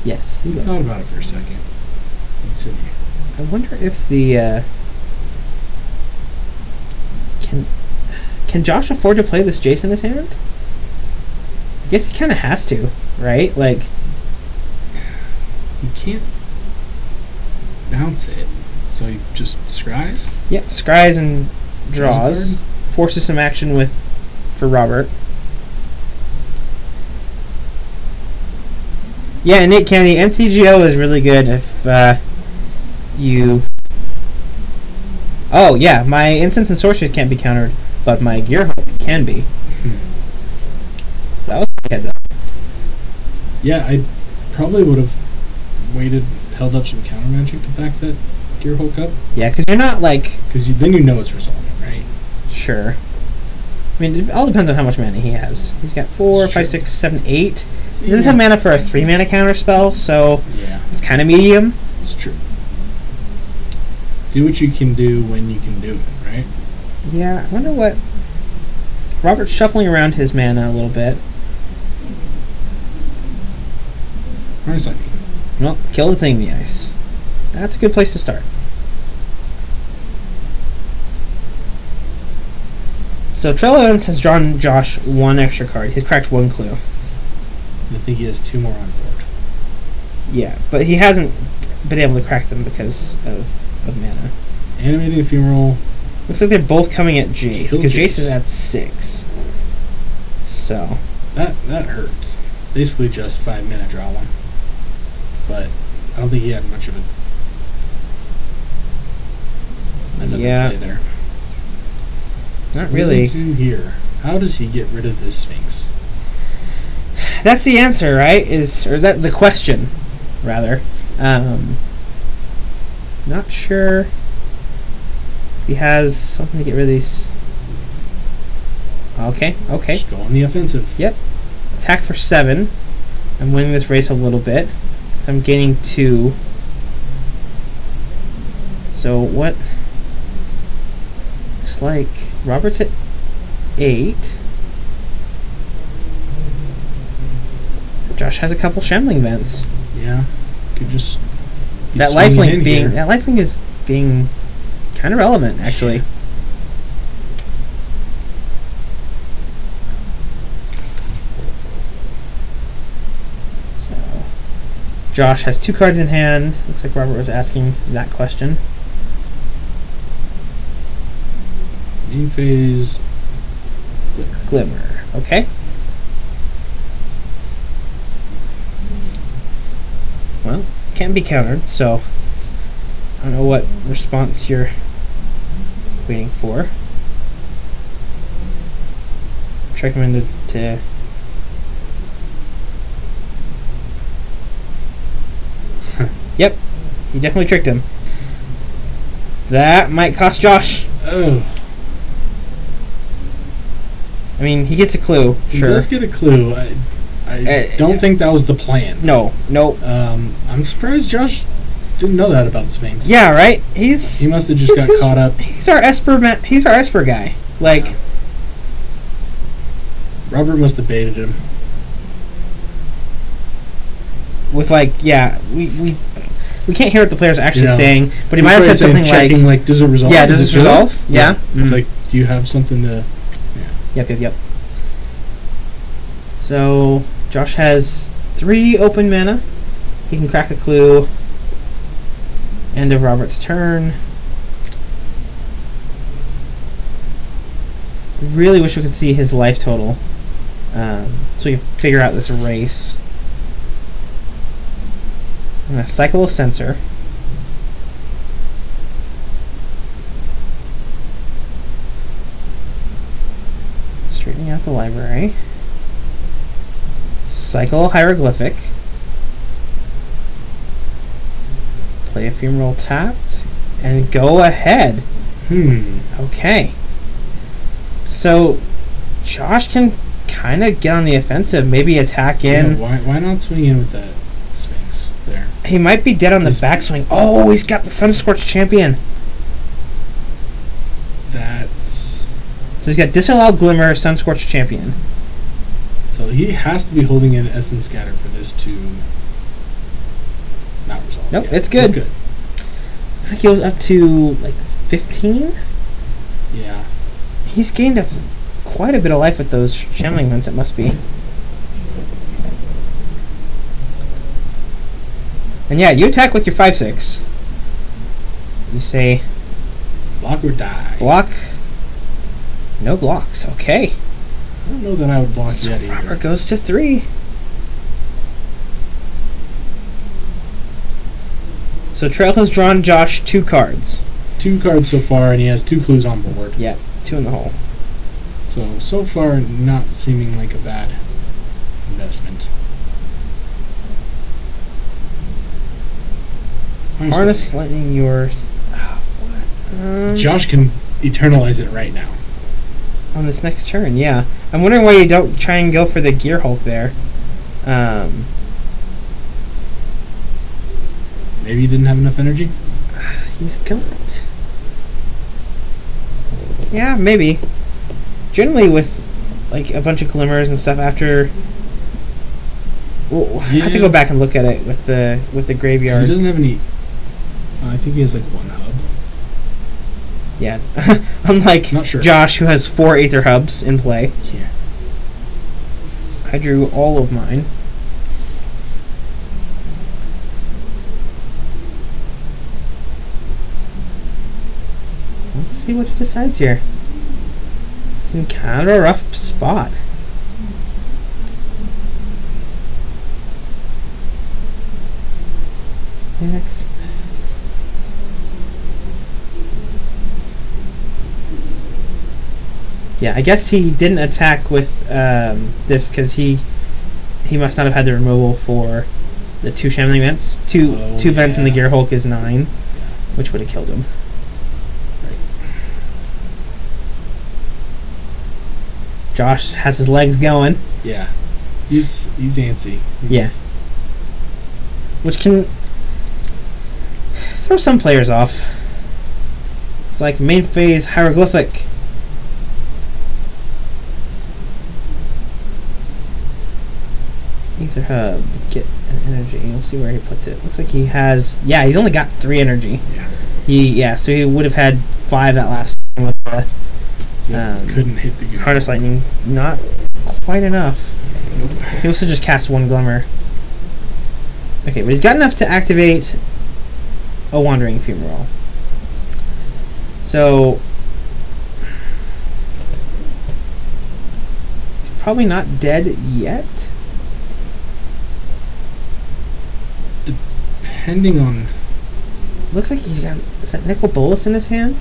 Yes, you will. Thought about it for a second. Continue. I wonder if the can Josh afford to play this Jace in his hand? I guess he kind of has to, right? Like, you can't bounce it, so he just scries. Yep, scries and draws. Forces some action for Robert. Yeah, and Nick Candy, MTGO is really good if you... Oh, yeah, my Instants and Sorceries can't be countered, but my Gear Hulk can be. So that was my heads up. Yeah, I probably would have held up some counter magic to back that Gear Hulk up. Yeah, because you're not like... Because then you know it's resolving, right? Sure. I mean, it all depends on how much mana he has. He's got 4, 5, 6, 7, 8. He doesn't have mana for a 3-mana counter spell, so it's kind of medium. It's true. Do what you can do when you can do it, right? Yeah, I wonder what... Robert's shuffling around his mana a little bit. Well, kill the thing in the ice. That's a good place to start. So Trello Evans has drawn Josh 1 extra card. He's cracked 1 clue. I think he has 2 more on board. Yeah, but he hasn't been able to crack them because of mana. Animating Ephemeral. Looks like they're both coming at Jace, because Jace is at 6. So that hurts. Basically just 5 mana draw 1. But I don't think he had much of another play there. Not so really. What does he do here? How does he get rid of this Sphinx? That's the answer, right? Or is that the question, rather? Not sure. He has something to get rid of these. Okay. Just go on the offensive. Yep. Attack for 7. I'm winning this race a little bit. So I'm gaining 2. So what? Looks like Robert's at 8. Josh has a couple shambling vents. Yeah, could just be That swinging lifelink in being here. that lifelink is being kind of relevant actually. Yeah. So Josh has 2 cards in hand. Looks like Robert was asking that question. Main phase. Glimmer. Okay. Well, can't be countered, so I don't know what response you're waiting for. Trick him into Yep, you definitely tricked him. That might cost Josh. Oh, I mean, he gets a clue. he Sure. does get a clue. I don't think that was the plan. No. Nope. I'm surprised Josh didn't know that about Sphinx. Yeah. Right. He must have just got caught up. He's our Esper. He's our Esper guy. Like. Yeah. Robert must have baited him. With like, yeah, we can't hear what the player's actually You know, saying, but he might have said something checking, like, does it resolve? yeah, does this resolve? Yeah. It's like, do you have something to? Yeah. Yep. So Josh has 3 open mana. He can crack a clue. End of Robert's turn. Really wish we could see his life total, so we can figure out this race. I'm going to cycle a sensor. Straightening out the library. Cycle a hieroglyphic. Play ephemeral tapped. And go ahead. Okay. So, Josh can kind of get on the offensive. Maybe attack in. Yeah, why not swing in with that Sphinx there? He might be dead on the backswing. Oh, he's got the Sunscorched Champion. That's... So he's got Disallowed Glimmer, Sunscorched Champion. So he has to be holding in Essence Scatter for this to not resolve. Nope, Yeah, it's good. It's good. Looks like he goes up to, like, 15? Yeah. He's gained quite a bit of life with those Shambling Vents, it must be. And yeah, you attack with your 5/6. You say... Block or die. Block. No blocks, okay. I don't know that I would block So yet either. Robert goes to 3. So Trail has drawn Josh 2 cards. 2 cards so far, and he has 2 clues on board. Yeah, 2 in the hole. So far, not seeming like a bad investment. Harness Lightning yours. Oh, what? Josh can eternalize it right now. On this next turn, yeah. I'm wondering why you don't try and go for the Gear Hulk there. Maybe he didn't have enough energy? He's got... Yeah, maybe. Generally with, like, a bunch of glimmers and stuff after... Well, I have to go back and look at it with the graveyard. He doesn't have any... I think he has, like, 1 hub. Yeah. Unlike Not sure. Josh, who has 4 Aether Hubs in play. Yeah. I drew all of mine. Let's see what he decides here. He's in kind of a rough spot. Next. Yeah, I guess he didn't attack with this because he must not have had the removal for the 2 Shambling Vents. Two vents in the Gear Hulk is 9, which would have killed him. Right. Josh has his legs going. Yeah. He's antsy. Yeah. Which can throw some players off. It's like main phase hieroglyphic. Ether hub. Get an energy. We'll see where he puts it. Looks like he has. Yeah, he's only got 3 energy. Yeah. So he would have had 5 that last time with the. Couldn't hit the Harness Lightning. Not quite enough. Nope. He also just cast 1 Glimmer. Okay, but he's got enough to activate a Wandering Fumarole. So he's probably not dead yet. Depending on. Looks like he's got. Is that Nicol Bolas in his hand?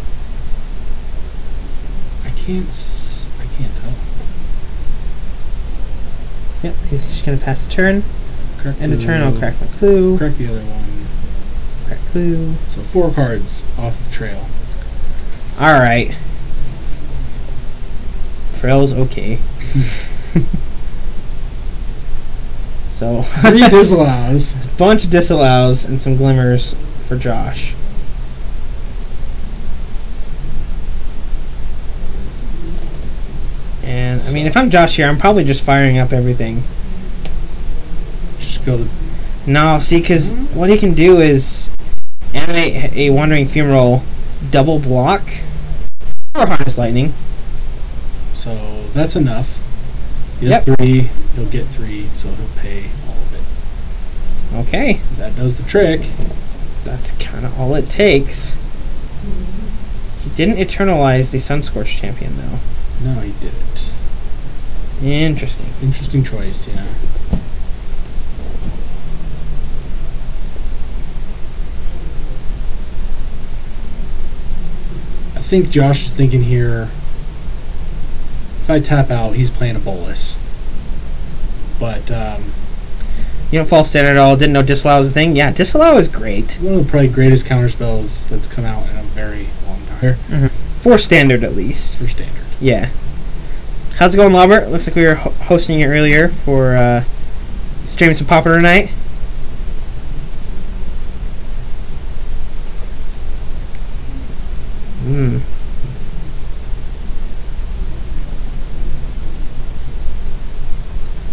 I can't tell. Yep, he's just gonna pass the turn. Crack End of the- turn, I'll crack my clue. Crack the other one. Crack clue. So 4 cards off the trail. Alright. Trail's okay. So 3 disallows. bunch of disallows and some glimmers for Josh. And I mean, if I'm Josh here, I'm probably just firing up everything. Just go. No, see, because what he can do is animate a Wandering Fumarole, double block, or Harness Lightning. So that's enough. He has Yep. 3. He'll get 3, so he'll pay all of it. Okay, That does the trick. that's kind of all it takes. He didn't eternalize the Sunscorched Champion, though. No, he didn't. Interesting. Interesting choice, yeah. I think Josh is thinking here, if I tap out, he's playing a Bolas. But You don't fall standard at all. Didn't know Disallow was a thing. Yeah, Disallow is great. one of the probably greatest counter spells that's come out in a very long time. For standard, at least. For standard. Yeah. How's it going, Robert? Looks like we were hosting it earlier for streaming some Popper tonight.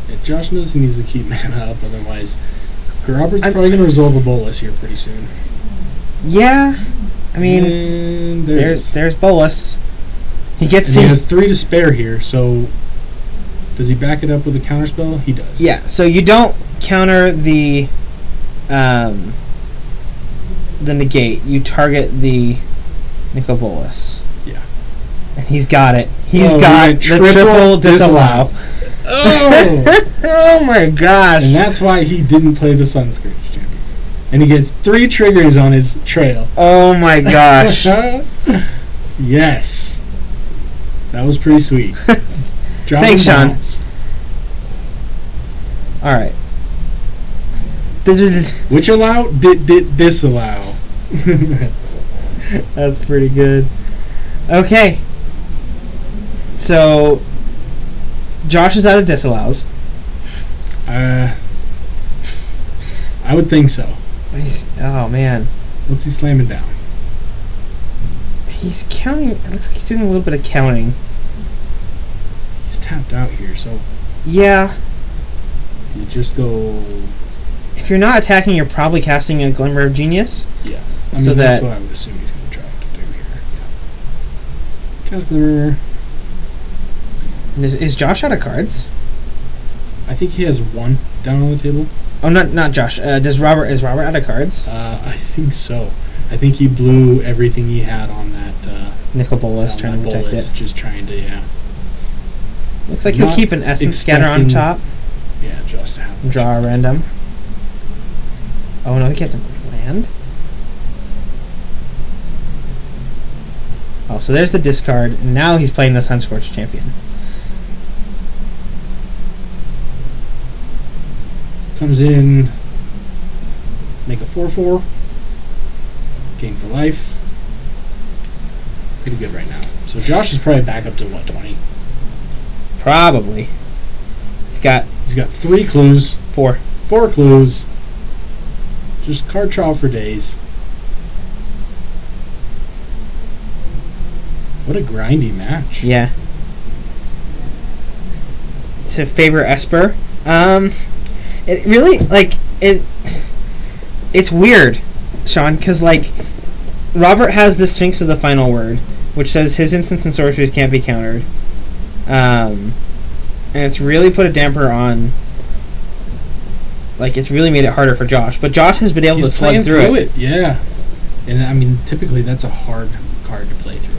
Yeah, Josh knows he needs to keep mana up, otherwise Robert's probably going to resolve a Bolas here pretty soon. Yeah. I mean, And there it is. there's Bolas. He gets And he has 3 to spare here, so does he back it up with a counterspell? He does. Yeah, so you don't counter the negate. You target the Nicol Bolas. Yeah. And he's got it. He's Oh, got he the triple triple disallow. disallow. Oh! Oh my gosh. And that's why he didn't play the Sunscorched Champion. And he gets 3 triggers on his trail. Oh my gosh. Yes. That was pretty sweet. Thanks, Sean. Alright. Which allow? Did disallow. That's pretty good. Okay. So, Josh is out of disallows. I would think so. Oh man. What's he slamming down? He's counting. It looks like he's doing a little bit of counting. He's tapped out here, so Yeah. you just go. If you're not attacking, you're probably casting a Glimmer of Genius. Yeah. I mean, So that's that- what I would assume he's going to try to do here. Yeah. Cast Glimmer. And is Josh out of cards? I think he has 1 down on the table. Oh, not Josh. Is Robert out of cards? I think so. I think he blew everything he had on that. Nicol Bolas down trying to that protect Bolas, it. just trying to, yeah. Looks like he'll Not keep an Essence Scatter on expecting- top. Yeah, just to have. Draw a random. Oh no, he can't land. Oh, so there's the discard, and now he's playing the Sunscorched Champion. Comes in, make a 4/4, gain for life. Pretty good right now. So Josh is probably back up to what, 20? Probably. He's got He's got 3 clues, 4. 4 clues. Just card trial for days. What a grindy match. It really, like, it's weird, Sean, because, like, Robert has the Sphinx of the Final Word, which says his instants and sorceries can't be countered. And it's really put a damper on, like, it's really made it harder for Josh. But Josh has been able to slug through it. Yeah. And, I mean, typically that's a hard card to play through.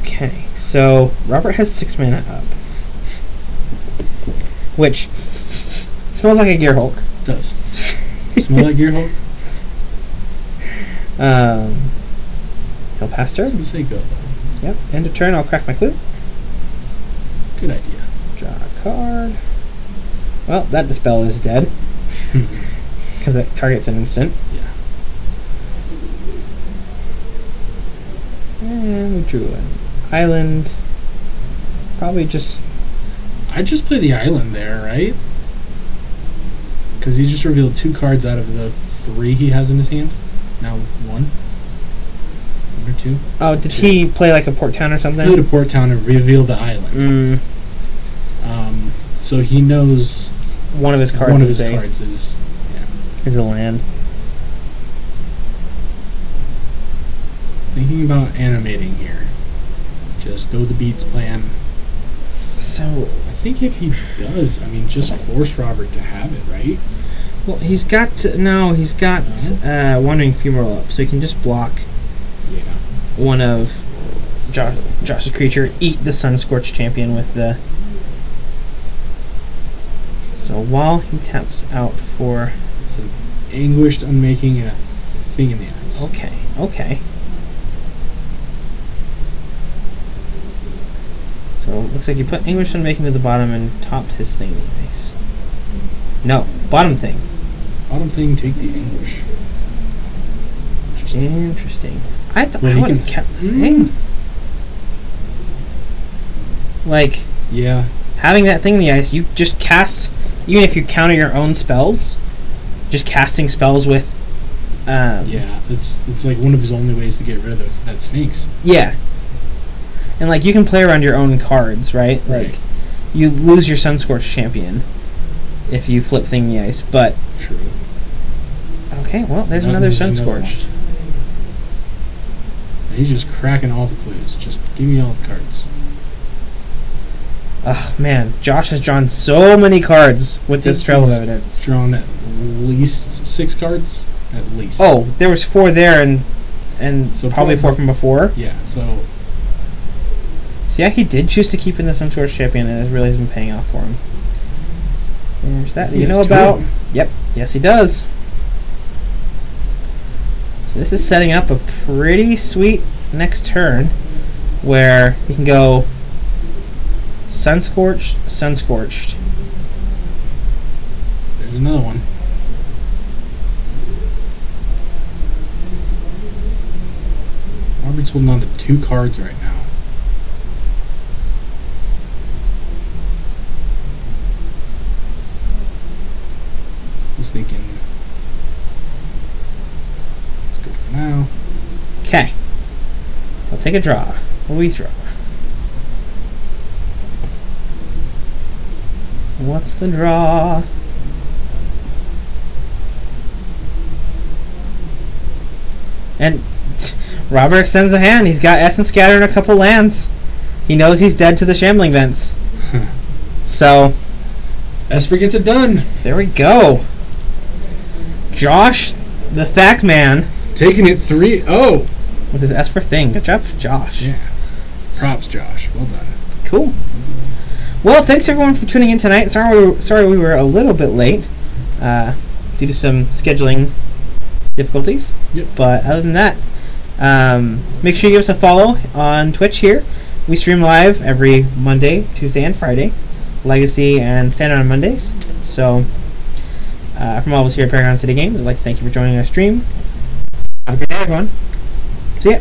Okay, so Robert has 6 mana up. Which smells like a Gearhulk. It does. Smell like Gearhulk? He'll pass turn. Let's say go, though. Yep, end of turn, I'll crack my clue. Good idea. Draw a card. Well, that Dispel is dead. Because it targets an instant. Yeah. And we drew an island. Probably just... I'd just play the island there, right? Because he just revealed 2 cards out of the 3 he has in his hand. Now 1. 1 or 2. Oh, did he play like a Port Town or something? He played a Port Town and revealed the island. So he knows one of his cards. One of his cards is a land. Thinking about animating here. Just go the beats plan. So I think if he does, I mean, just force Robert to have it, right? Well, he's got Wandering Fumarole up, so he can just block one of Josh's creature, eat the Sunscorched Champion with the... So while he taps out for... So Anguished Unmaking and a Thing in the Eyes. Okay. So it looks like you put Anguished Unmaking to the bottom and topped his Thing in the Eyes. No, bottom thing. Bottom thing, take the Anguish. Interesting. I thought I would have kept the thing. Like, yeah, having that thing in the ice, you just cast, even if you counter your own spells, just casting spells with... yeah, it's like one of his only ways to get rid of that Sphinx. Yeah. And, like, you can play around your own cards, right? Right. Like, you lose your Sunscorched Champion if you flip thing in the ice, but... True. Okay, well, there's another Sunscorched. He's just cracking all the clues. Just give me all the cards. Oh, man. Josh has drawn so many cards with this Trail of Evidence. Drawn at least 6 cards? At least. Oh, there was 4 there and so probably 4 from before. Yeah, so yeah, he did choose to keep in the Sunscorched Champion, and it really has been paying off for him. There's that you know about. Yep. Yes, he does. So this is setting up a pretty sweet next turn where he can go Sunscorched, Sunscorched. There's another one. Robert's holding on to 2 cards right now. He's thinking it's good for now. Okay. I'll take a draw. What do we throw? What's the draw? And Robert extends a hand. He's got Essence Scatter and a couple lands. He knows he's dead to the Shambling Vents. So Esper gets it done. There we go. Josh, the Thack Man, taking it 3-0 with his Esper thing. Good job, Josh. Yeah. Props, Josh. Well done. Cool. Well, thanks everyone for tuning in tonight. Sorry we were a little bit late due to some scheduling difficulties. Yep. But other than that, make sure you give us a follow on Twitch here. We stream live every Monday, Tuesday, and Friday. Legacy and Standard on Mondays. So, from all of us here at Paragon City Games, I'd like to thank you for joining our stream. Have a good day, everyone. See ya.